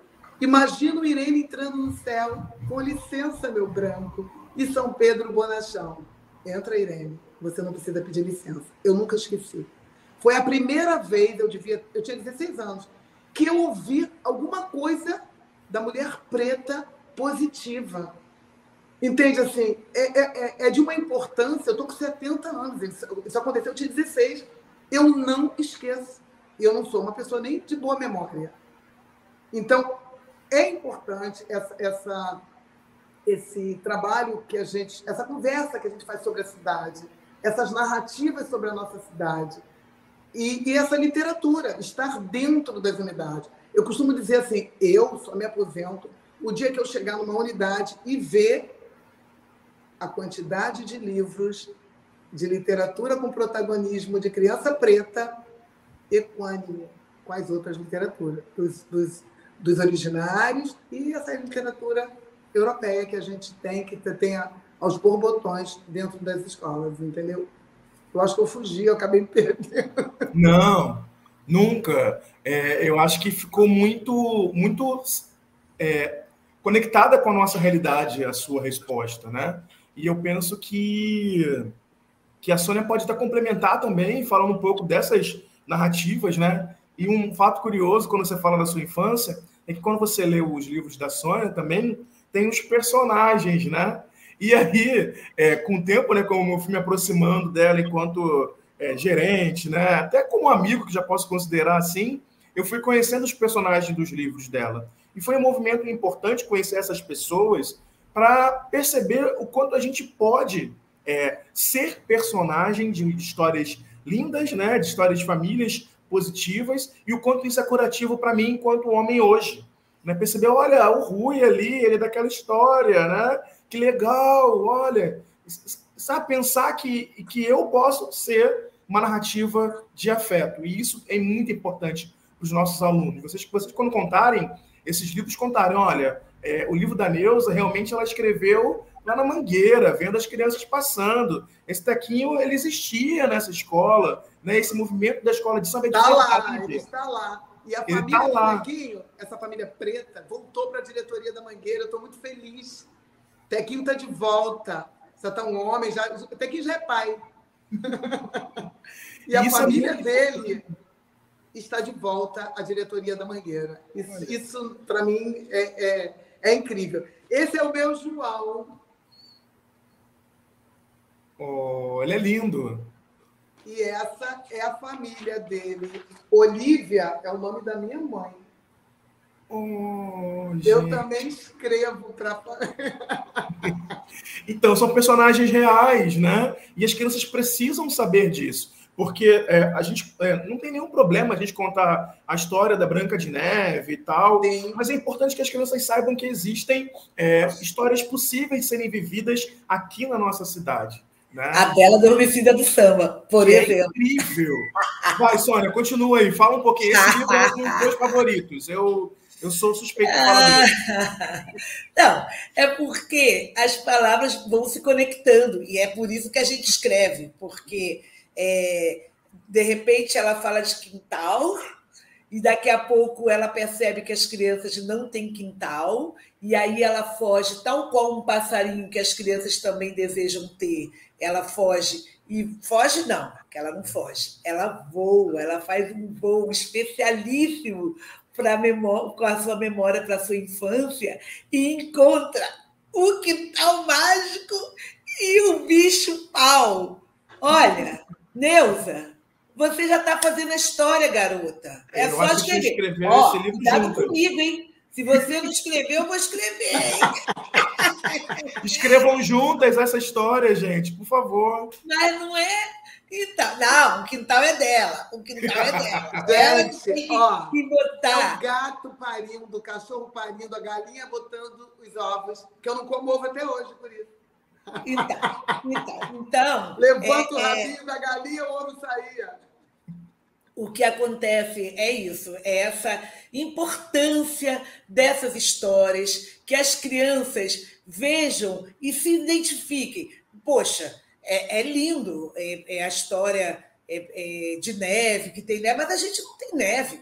[SPEAKER 2] Imagino Irene entrando no céu, com licença, meu branco, e São Pedro bonachão. Entra, Irene, você não precisa pedir licença. Eu nunca esqueci. Foi a primeira vez, eu tinha 16 anos, que eu ouvi alguma coisa da mulher preta positiva. Entende? Assim, é de uma importância. Eu estou com 70 anos, isso aconteceu, eu tinha 16. Eu não esqueço. E eu não sou uma pessoa nem de boa memória. Então, é importante esse trabalho que essa conversa que a gente faz sobre a cidade, essas narrativas sobre a nossa cidade, e essa literatura, estar dentro das unidades. Eu costumo dizer assim, eu só me aposento o dia que eu chegar numa unidade e ver a quantidade de livros de literatura com protagonismo de criança preta equânime com as outras literaturas, dos originários e essa literatura europeia que a gente que tem aos borbotões dentro das escolas, entendeu? Eu acho que eu fugi, eu acabei me perdendo.
[SPEAKER 1] Não, nunca. Eu acho que ficou muito conectada com a nossa realidade a sua resposta, né? E eu penso que a Sônia pode até complementar também, falando um pouco dessas narrativas, né? E um fato curioso, quando você fala da sua infância, é que quando você lê os livros da Sônia, também tem os personagens, né? E aí, com o tempo, né, como eu fui me aproximando dela enquanto gerente, né, até como amigo, que já posso considerar assim, eu fui conhecendo os personagens dos livros dela. E foi um movimento importante conhecer essas pessoas para perceber o quanto a gente pode ser personagem de histórias lindas, né, de histórias de famílias positivas, e o quanto isso é curativo para mim enquanto homem hoje. Né? Perceber, olha, o Rui ali, ele é daquela história, né? Que legal, olha. Sabe, pensar que eu posso ser uma narrativa de afeto. E isso é muito importante para os nossos alunos. Vocês, quando contarem, esses livros contarem, olha, o livro da Neuza, realmente ela escreveu lá na Mangueira, vendo as crianças passando. Esse tequinho, ele existia nessa escola, né? Esse movimento da escola de samba.
[SPEAKER 2] Está lá, ele está lá. E a família
[SPEAKER 1] tá
[SPEAKER 2] do Tequinho, essa família preta, voltou para a diretoria da Mangueira. Eu estou muito feliz. Tequinho está de volta. Só está um homem, o Tequinho já é pai. E a família dele está de volta à diretoria da Mangueira. Isso para mim, é incrível. Esse é o meu João.
[SPEAKER 1] Oh, ele é lindo.
[SPEAKER 2] E essa é a família dele. Olívia é o nome da minha mãe.
[SPEAKER 1] Oh,
[SPEAKER 2] eu também escrevo para...
[SPEAKER 1] Então, são personagens reais, né? E as crianças precisam saber disso. Porque a gente não tem nenhum problema a gente contar a história da Branca de Neve e tal, sim, mas é importante que as crianças saibam que existem histórias possíveis de serem vividas aqui na nossa cidade. Né?
[SPEAKER 3] A Bela Adormecida do Samba, por exemplo.
[SPEAKER 1] É incrível. Vai, Sônia, continua aí. Fala um pouquinho. Esse livro é um dos meus favoritos. Eu sou suspeito de falar dele.
[SPEAKER 3] Não, é porque as palavras vão se conectando, e é por isso que a gente escreve, porque de repente ela fala de quintal, e daqui a pouco ela percebe que as crianças não têm quintal, e aí ela foge, tal qual um passarinho que as crianças também desejam ter. Ela foge, e foge não, que ela não foge, ela voa, ela faz um voo especialíssimo com a sua memória para a sua infância e encontra o quintal mágico e o bicho-pau. Olha, Neuza, você já está fazendo a história, garota. É só escrever.
[SPEAKER 1] Esse livro
[SPEAKER 3] cuidado
[SPEAKER 1] juntas.
[SPEAKER 3] comigo, hein? Se você não escrever, eu vou escrever, hein?
[SPEAKER 1] Escrevam juntas essa história, gente, por favor.
[SPEAKER 3] Mas não é... Então, não, o quintal é dela. O quintal é dela. Ela que tem que botar.
[SPEAKER 2] É o gato parindo, o cachorro parindo, a galinha botando os ovos, que eu não como ovo até hoje, por isso.
[SPEAKER 3] Então
[SPEAKER 2] levanta o rabinho da galinha, o ovo saía.
[SPEAKER 3] O que acontece é isso, é essa importância dessas histórias, que as crianças vejam e se identifiquem. Poxa, é lindo, a história de neve, que tem neve, mas a gente não tem neve.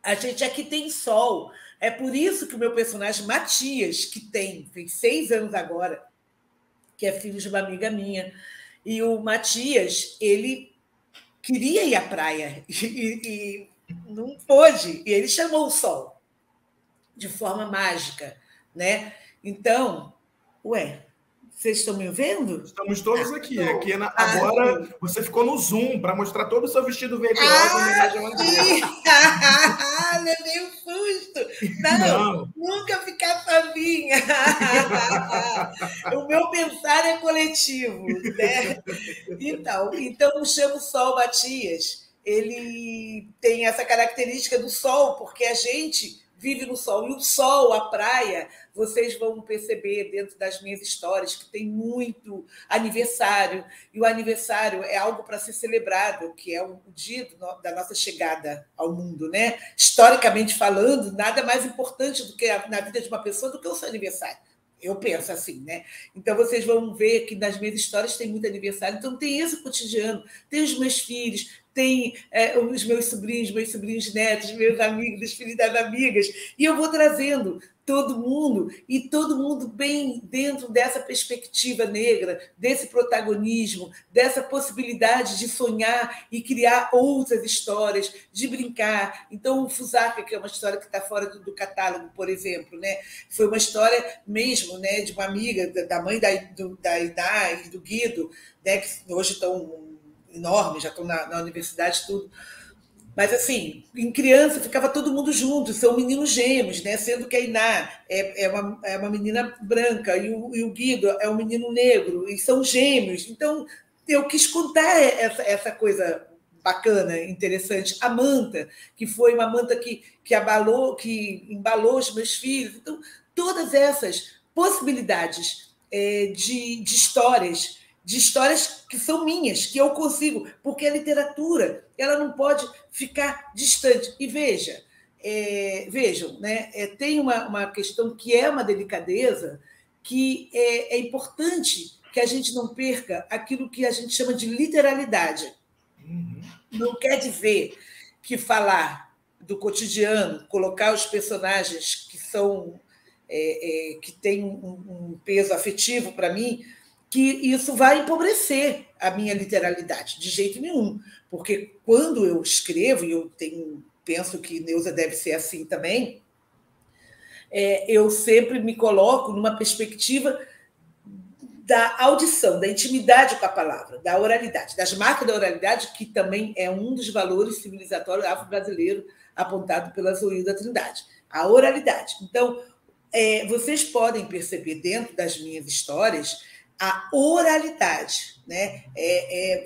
[SPEAKER 3] A gente aqui tem sol. É por isso que o meu personagem, Matias, que fez 6 anos agora, que é filho de uma amiga minha, e o Matias, ele queria ir à praia e não pôde, e ele chamou o sol de forma mágica, né? Então, vocês estão me vendo?
[SPEAKER 1] Estamos todos aqui. Agora você ficou no Zoom para mostrar todo o seu vestido verde rosa em homenagem ao André.
[SPEAKER 3] Levei um susto. Não, nunca ficar sozinha. O meu pensar é coletivo, né? Então chama o Sol Matias. Ele tem essa característica do sol, porque a gente vive no sol. E o sol, a praia, vocês vão perceber dentro das minhas histórias que tem muito aniversário. E o aniversário é algo para ser celebrado, que é o dia da nossa chegada ao mundo, né? Historicamente falando, nada mais importante do que na vida de uma pessoa do que o seu aniversário. Eu penso assim, né? Então, vocês vão ver que nas minhas histórias tem muito aniversário. Então, tem esse cotidiano, tem os meus filhos, tem os meus sobrinhos netos, meus amigos, os filhos das amigas. E eu vou trazendo todo mundo bem dentro dessa perspectiva negra, desse protagonismo, dessa possibilidade de sonhar e criar outras histórias, de brincar. Então, o Fusaka, que é uma história que está fora do catálogo, por exemplo, né? Foi uma história mesmo, né, de uma amiga, da mãe da Iná e do Guido, né, que hoje estão enormes, já estão na universidade, tudo. Mas, assim, em criança ficava todo mundo junto, são meninos gêmeos, né? Sendo que a Iná é uma menina branca e o Guido é um menino negro, e são gêmeos. Então, eu quis contar essa coisa bacana, interessante. A manta, que foi uma manta que embalou os meus filhos. Então, todas essas possibilidades de histórias que são minhas, que eu consigo, porque a literatura ela não pode ficar distante. E vejam, né? Tem uma questão que é uma delicadeza, que é importante que a gente não perca aquilo que a gente chama de literalidade. Não quer dizer que falar do cotidiano, colocar os personagens que são que têm um peso afetivo para mim, que isso vai empobrecer a minha literalidade, de jeito nenhum. Porque quando eu escrevo, e eu penso que Neuza deve ser assim também, eu sempre me coloco numa perspectiva da audição, da intimidade com a palavra, da oralidade, das marcas da oralidade, que também é um dos valores civilizatórios afro-brasileiros apontado pela Zoilda Trindade, a oralidade. Então, vocês podem perceber dentro das minhas histórias a oralidade, né?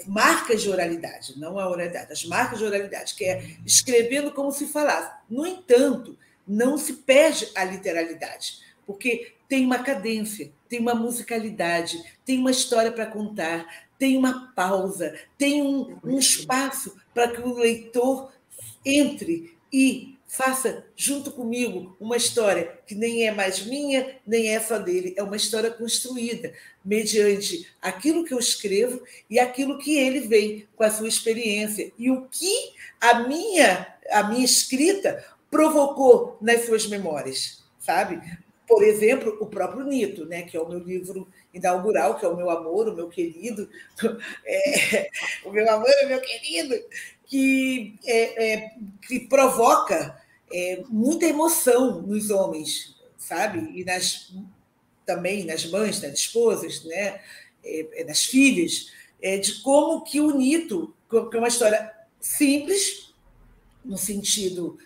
[SPEAKER 3] Marcas de oralidade, não a oralidade, as marcas de oralidade, que é escrevendo como se falasse. No entanto, não se perde a literalidade, porque tem uma cadência, tem uma musicalidade, tem uma história para contar, tem uma pausa, tem um espaço para que o leitor entre e faça, junto comigo, uma história que nem é mais minha, nem é só dele, é uma história construída mediante aquilo que eu escrevo e aquilo que ele vem com a sua experiência e o que a minha escrita provocou nas suas memórias, sabe? Por exemplo, o próprio Nito, né, que é o meu livro inaugural, que é o meu amor, o meu querido, o meu amor, o meu querido, que provoca muita emoção nos homens, sabe? E também nas mães, nas esposas, né? Nas filhas, de como que o Nito, que é uma história simples, no sentido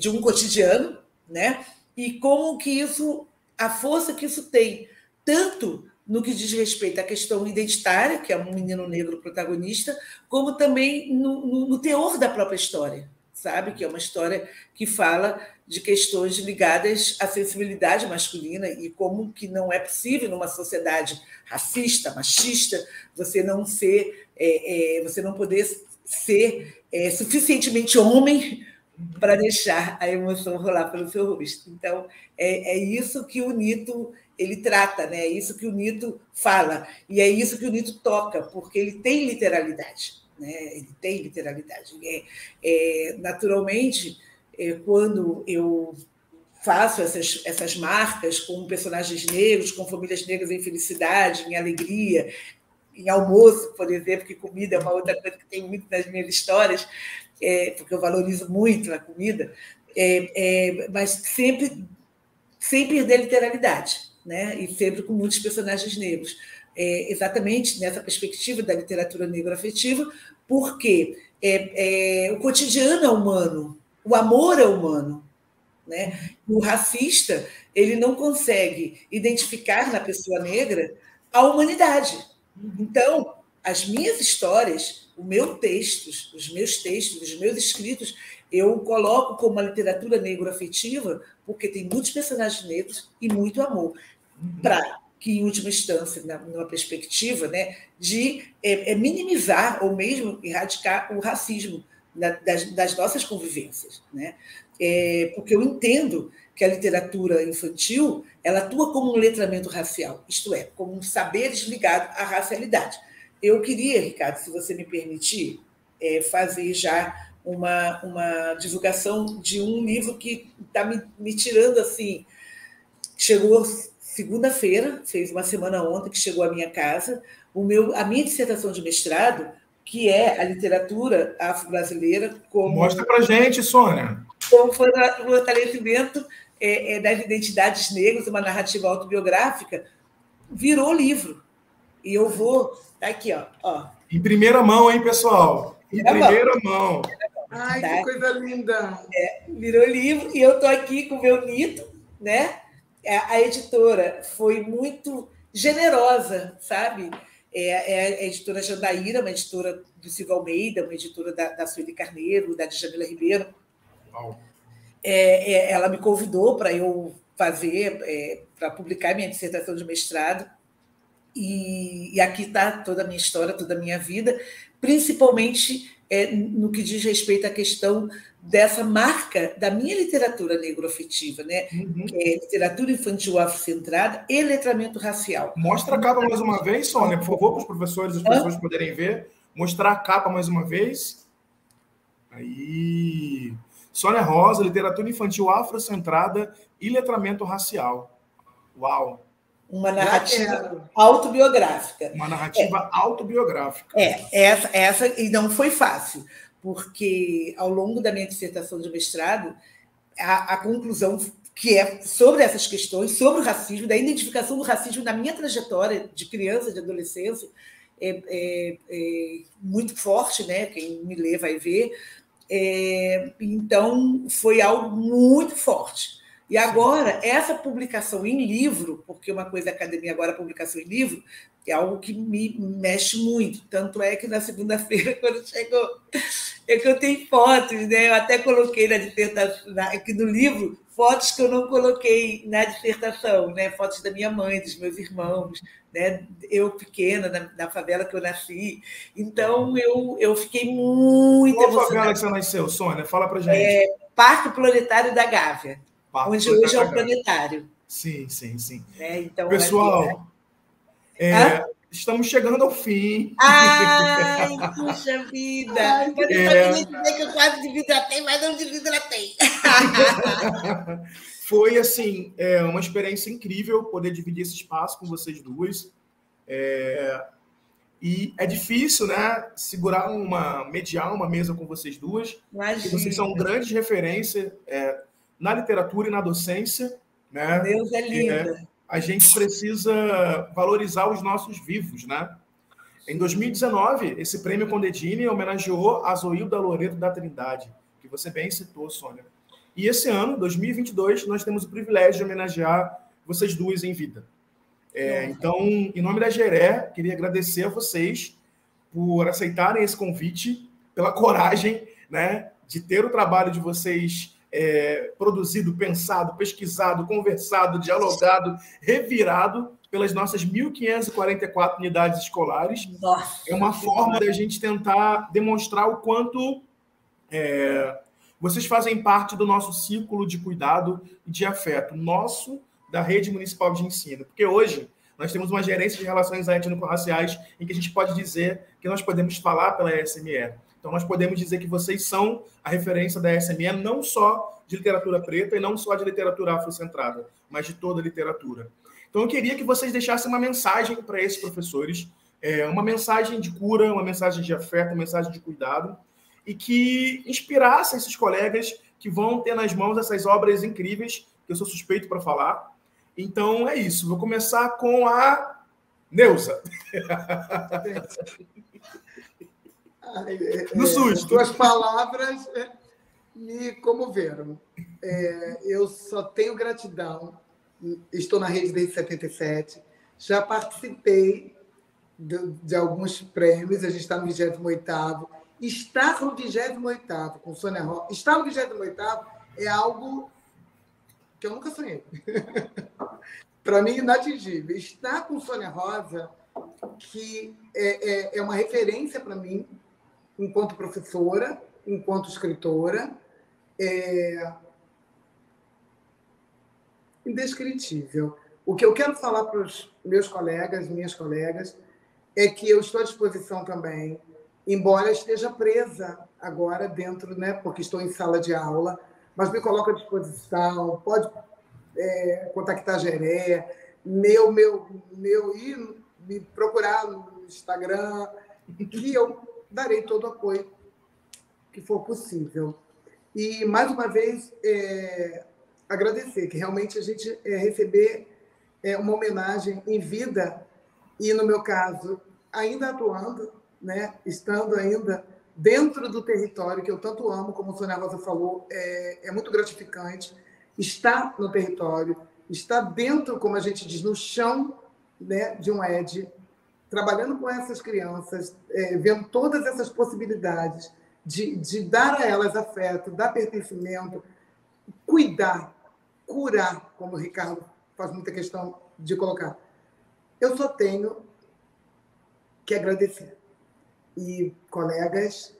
[SPEAKER 3] de um cotidiano, né? E como que isso, a força que isso tem, tanto no que diz respeito à questão identitária, que é um menino negro protagonista, como também no teor da própria história, sabe? Que é uma história que fala de questões ligadas à sensibilidade masculina e como que não é possível numa sociedade racista, machista, você não poder ser suficientemente homem para deixar a emoção rolar pelo seu rosto. Então, é isso que o Nito ele trata, né? É isso que o Nito fala, e é isso que o Nito toca, porque ele tem literalidade. Né? Ele tem literalidade. Naturalmente, quando eu faço essas marcas com personagens negros, com famílias negras em felicidade, em alegria, em almoço, por exemplo, que comida é uma outra coisa que tem muito nas minhas histórias, porque eu valorizo muito a comida, mas sempre sem perder a literalidade, né? E sempre com muitos personagens negros. Exatamente nessa perspectiva da literatura negro-afetiva, porque o cotidiano é humano, o amor é humano. Né? O racista ele não consegue identificar na pessoa negra a humanidade. Então, as minhas histórias, os meus textos, os meus escritos, eu coloco como uma literatura negro-afetiva porque tem muitos personagens negros e muito amor, para que, em última instância, numa perspectiva, né, de minimizar ou mesmo erradicar o racismo das nossas convivências. Né? Porque eu entendo que a literatura infantil ela atua como um letramento racial, isto é, como um saberes ligado à racialidade. Eu queria, Ricardo, se você me permitir, fazer já uma divulgação de um livro que está me tirando assim. Chegou segunda-feira, fez uma semana ontem que chegou à minha casa, a minha dissertação de mestrado, que é a literatura afro-brasileira como...
[SPEAKER 1] Mostra para gente, Sônia.
[SPEAKER 3] Como fortalecimento das identidades negras, uma narrativa autobiográfica, virou livro. E eu vou... Tá aqui, ó.
[SPEAKER 1] Em primeira mão, hein, pessoal? Em primeira mão.
[SPEAKER 2] Ai, tá? Que coisa linda!
[SPEAKER 3] Virou livro, e eu estou aqui com o meu Nito, né? A editora foi muito generosa, sabe? A editora Jandaíra, uma editora do Silvio Almeida, uma editora da Sueli Carneiro, da Djamila Ribeiro. Ela me convidou para eu para publicar minha dissertação de mestrado. E aqui está toda a minha história, toda a minha vida, principalmente no que diz respeito à questão dessa marca da minha literatura negro-afetiva, né? Que é literatura infantil afrocentrada e letramento racial.
[SPEAKER 1] Mostra a capa mais uma vez, Sônia, por favor, para os professores e as pessoas poderem ver. Mostrar a capa mais uma vez. Aí. Sônia Rosa, literatura infantil afrocentrada e letramento racial. Uau!
[SPEAKER 3] Uma narrativa autobiográfica.
[SPEAKER 1] Uma narrativa autobiográfica.
[SPEAKER 3] Essa, e não foi fácil, porque ao longo da minha dissertação de mestrado, a conclusão que é sobre essas questões, sobre o racismo, da identificação do racismo na minha trajetória de criança, de adolescência, é muito forte, né? Quem me lê vai ver. Então, foi algo muito forte. E agora, essa publicação em livro, porque uma coisa é academia, agora a publicação em livro, é algo que me mexe muito. Tanto é que na segunda-feira, quando chegou, é que eu tenho fotos, né? Eu até coloquei na dissertação, aqui no livro, fotos que eu não coloquei na dissertação, né? Fotos da minha mãe, dos meus irmãos, né? Eu pequena, na favela que eu nasci. Então, eu fiquei muito
[SPEAKER 1] Qual
[SPEAKER 3] emocionada.
[SPEAKER 1] favela que você nasceu, Sônia? Fala pra gente.
[SPEAKER 3] Parque Planetário da Gávea,
[SPEAKER 1] Parque
[SPEAKER 3] onde hoje é o
[SPEAKER 1] Planetário da Gávea.
[SPEAKER 3] Planetário.
[SPEAKER 1] Sim, sim, sim.
[SPEAKER 3] Né? Então,
[SPEAKER 1] pessoal, estamos chegando ao fim.
[SPEAKER 3] Ai, puxa vida! Eu queria dizer que eu quase desidratei, mas não desidratei.
[SPEAKER 1] Foi, assim, uma experiência incrível poder dividir esse espaço com vocês duas. E é difícil, né, mediar uma mesa com vocês duas. Porque vocês são grandes referências na literatura e na docência. Né?
[SPEAKER 3] Deus é linda.
[SPEAKER 1] A gente precisa valorizar os nossos vivos, né? Em 2019, esse prêmio Condedini homenageou a Zoilda Loreto da Trindade, que você bem citou, Sônia. E esse ano, 2022, nós temos o privilégio de homenagear vocês duas em vida. Então, em nome da Geré, queria agradecer a vocês por aceitarem esse convite, pela coragem, né, de ter o trabalho de vocês produzido, pensado, pesquisado, conversado, dialogado, revirado pelas nossas 1.544 unidades escolares.
[SPEAKER 3] Nossa,
[SPEAKER 1] é uma forma da gente tentar demonstrar o quanto vocês fazem parte do nosso círculo de cuidado e de afeto, nosso, da rede municipal de ensino. Porque hoje nós temos uma gerência de relações étnico-raciais em que a gente pode dizer que nós podemos falar pela ESME. Então, nós podemos dizer que vocês são a referência da ESME, não só de literatura preta e não só de literatura afrocentrada, mas de toda a literatura. Então, eu queria que vocês deixassem uma mensagem para esses professores, uma mensagem de cura, uma mensagem de afeto, uma mensagem de cuidado, e que inspirassem esses colegas que vão ter nas mãos essas obras incríveis, que eu sou suspeito para falar. Então, é isso. Vou começar com a Neuza. No susto.
[SPEAKER 2] Suas palavras me comoveram. Eu só tenho gratidão. Estou na rede desde 77. Já participei de alguns prêmios. A gente está no 28º. Estar no 28º com Sônia Rosa. Estar no 28º é algo que eu nunca sonhei. Para mim, inatingível. Estar com Sônia Rosa, que é uma referência para mim, enquanto professora, enquanto escritora, indescritível. O que eu quero falar para os meus colegas, minhas colegas, é que eu estou à disposição também, embora esteja presa agora dentro, né, porque estou em sala de aula, mas me coloco à disposição, pode contactar a Geré, e me procurar no Instagram, que eu darei todo o apoio que for possível. E, mais uma vez, agradecer, que realmente a gente receber uma homenagem em vida, e, no meu caso, ainda atuando, né, estando ainda dentro do território que eu tanto amo, como a Sônia Rosa falou, é muito gratificante. Estar no território, estar dentro, como a gente diz, no chão, né, de um ED, trabalhando com essas crianças, vendo todas essas possibilidades de dar a elas afeto, dar pertencimento, cuidar, curar, como o Ricardo faz muita questão de colocar. Eu só tenho que agradecer. E, colegas,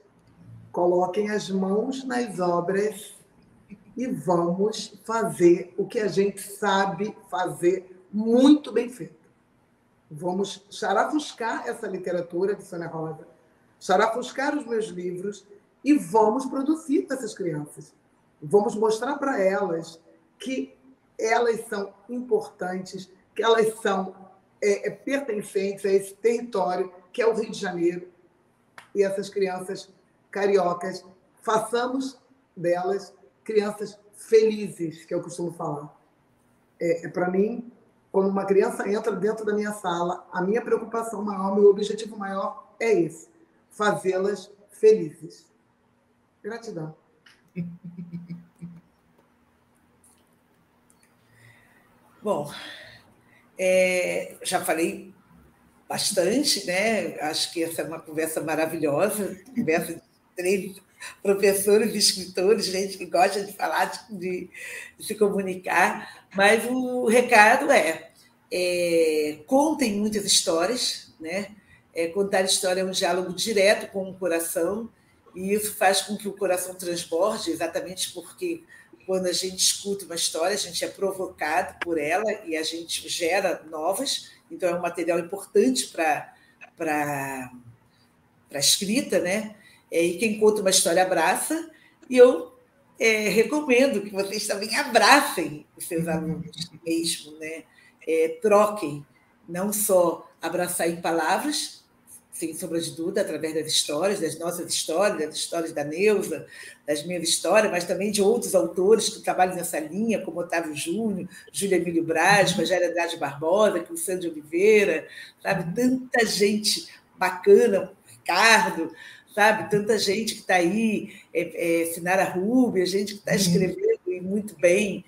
[SPEAKER 2] coloquem as mãos nas obras e vamos fazer o que a gente sabe fazer muito bem feito. Vamos charafuscar essa literatura de Sônia Rosa, charafuscar os meus livros e vamos produzir para essas crianças. Vamos mostrar para elas que elas são importantes, que elas são pertencentes a esse território que é o Rio de Janeiro. E essas crianças cariocas, façamos delas crianças felizes, que eu costumo falar. Para mim, quando uma criança entra dentro da minha sala, a minha preocupação maior, meu objetivo maior é esse, fazê-las felizes. Gratidão.
[SPEAKER 3] Bom, já falei bastante, né? Acho que essa é uma conversa maravilhosa, conversa de professores, escritores, gente que gosta de falar, de se comunicar, mas o recado contem muitas histórias, né? Contar história é um diálogo direto com o coração, e isso faz com que o coração transborde, exatamente porque quando a gente escuta uma história, a gente é provocado por ela e a gente gera novas, então é um material importante para a escrita, né? E quem conta uma história abraça, e eu recomendo que vocês também abracem os seus alunos mesmo, né? Troquem, não só abraçar em palavras, sem sombra de dúvida, através das histórias, das nossas histórias, das histórias da Neuza, das minhas histórias, mas também de outros autores que trabalham nessa linha, como Otávio Júnior, Júlia Emílio Braz, Rogério Andrade Barbosa, Cristiano de Oliveira, sabe? Tanta gente bacana, Ricardo, sabe? Tanta gente que está aí, Sinara Rubio, gente que está escrevendo e muito bem,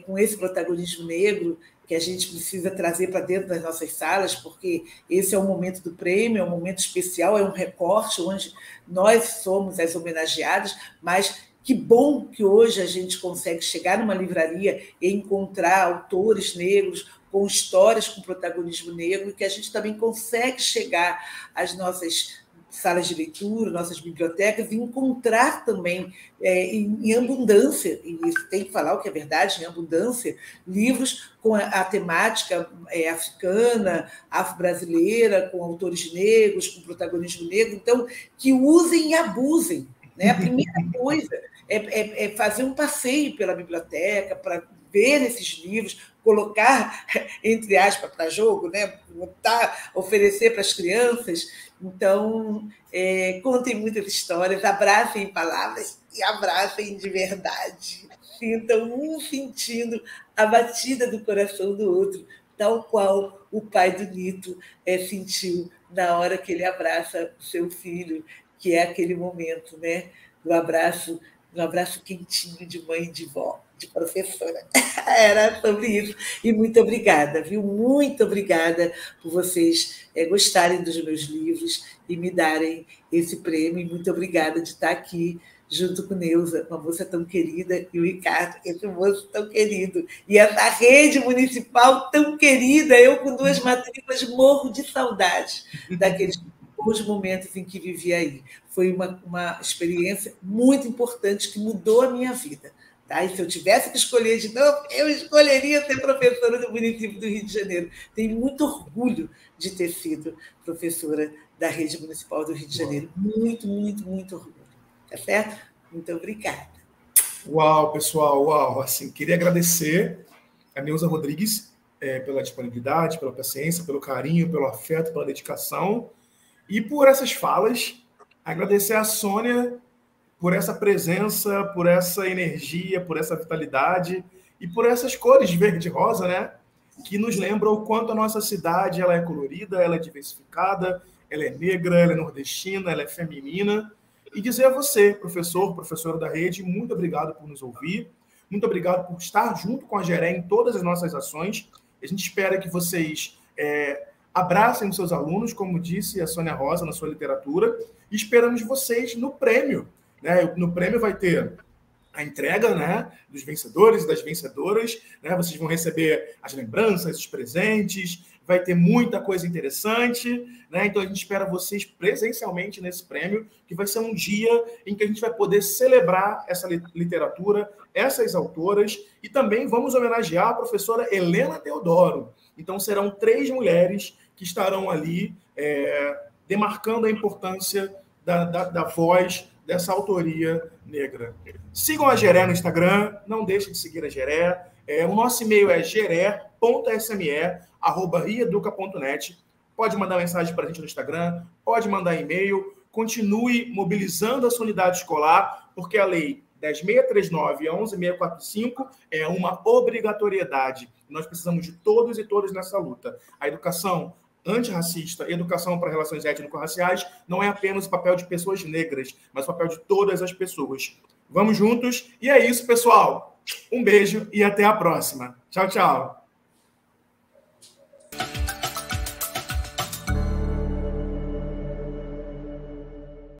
[SPEAKER 3] com esse protagonismo negro, que a gente precisa trazer para dentro das nossas salas, porque esse é o momento do prêmio, é um momento especial, é um recorte onde nós somos as homenageadas, mas que bom que hoje a gente consegue chegar numa livraria e encontrar autores negros com histórias com protagonismo negro, e que a gente também consegue chegar às nossas salas de leitura, nossas bibliotecas, e encontrar também em abundância, e tem que falar o que é verdade, em abundância, livros com a temática africana, afro-brasileira, com autores negros, com protagonismo negro, então, que usem e abusem. Né? A primeira coisa é fazer um passeio pela biblioteca, para ver esses livros, colocar, entre aspas, para jogo, né? Botar, oferecer para as crianças. Então, contem muitas histórias, abracem em palavras e abracem de verdade. Sintam um sentindo a batida do coração do outro, tal qual o pai do Nito sentiu na hora que ele abraça o seu filho, que é aquele momento, né? Do abraço quentinho de mãe e de vó, de professora. Era sobre isso. E muito obrigada, viu? Muito obrigada por vocês gostarem dos meus livros e me darem esse prêmio. E muito obrigada de estar aqui junto com Neuza, uma moça tão querida, e o Ricardo, esse moço tão querido. E essa rede municipal tão querida, eu com 2 matrículas morro de saudade daqueles bons momentos em que vivi aí. Foi uma experiência muito importante que mudou a minha vida. Tá? E se eu tivesse que escolher de novo, eu escolheria ser professora do município do Rio de Janeiro. Tenho muito orgulho de ter sido professora da rede municipal do Rio de Janeiro. Muito, muito, muito orgulho. Tá certo? Muito obrigada.
[SPEAKER 1] Uau, pessoal, uau. Assim, queria agradecer a Neuza Rodrigues pela disponibilidade, pela paciência, pelo carinho, pelo afeto, pela dedicação e por essas falas. Agradecer a Sônia por essa presença, por essa energia, por essa vitalidade e por essas cores verde e rosa, né? Que nos lembram o quanto a nossa cidade ela é colorida, ela é diversificada, ela é negra, ela é nordestina, ela é feminina. E dizer a você, professor, professora da rede, muito obrigado por nos ouvir, muito obrigado por estar junto com a Geré em todas as nossas ações. A gente espera que vocês abracem os seus alunos, como disse a Sônia Rosa na sua literatura, e esperamos vocês no prêmio. Né? No prêmio vai ter a entrega, né, dos vencedores e das vencedoras, né? Vocês vão receber as lembranças, os presentes, vai ter muita coisa interessante, né? Então a gente espera vocês presencialmente nesse prêmio, que vai ser um dia em que a gente vai poder celebrar essa literatura, essas autoras, e também vamos homenagear a professora Helena Teodoro. Então serão 3 mulheres que estarão ali demarcando a importância da voz dessa autoria negra. Sigam a Geré no Instagram, não deixem de seguir a Geré. O nosso e-mail é geré.sme@rieduca.net. Pode mandar mensagem para a gente no Instagram, pode mandar e-mail. Continue mobilizando a sua unidade escolar, porque a lei 10.639 e 11.645 é uma obrigatoriedade. Nós precisamos de todos e todas nessa luta. A educação antirracista, educação para relações étnico-raciais, não é apenas o papel de pessoas negras, mas o papel de todas as pessoas. Vamos juntos. E é isso, pessoal. Um beijo e até a próxima. Tchau, tchau.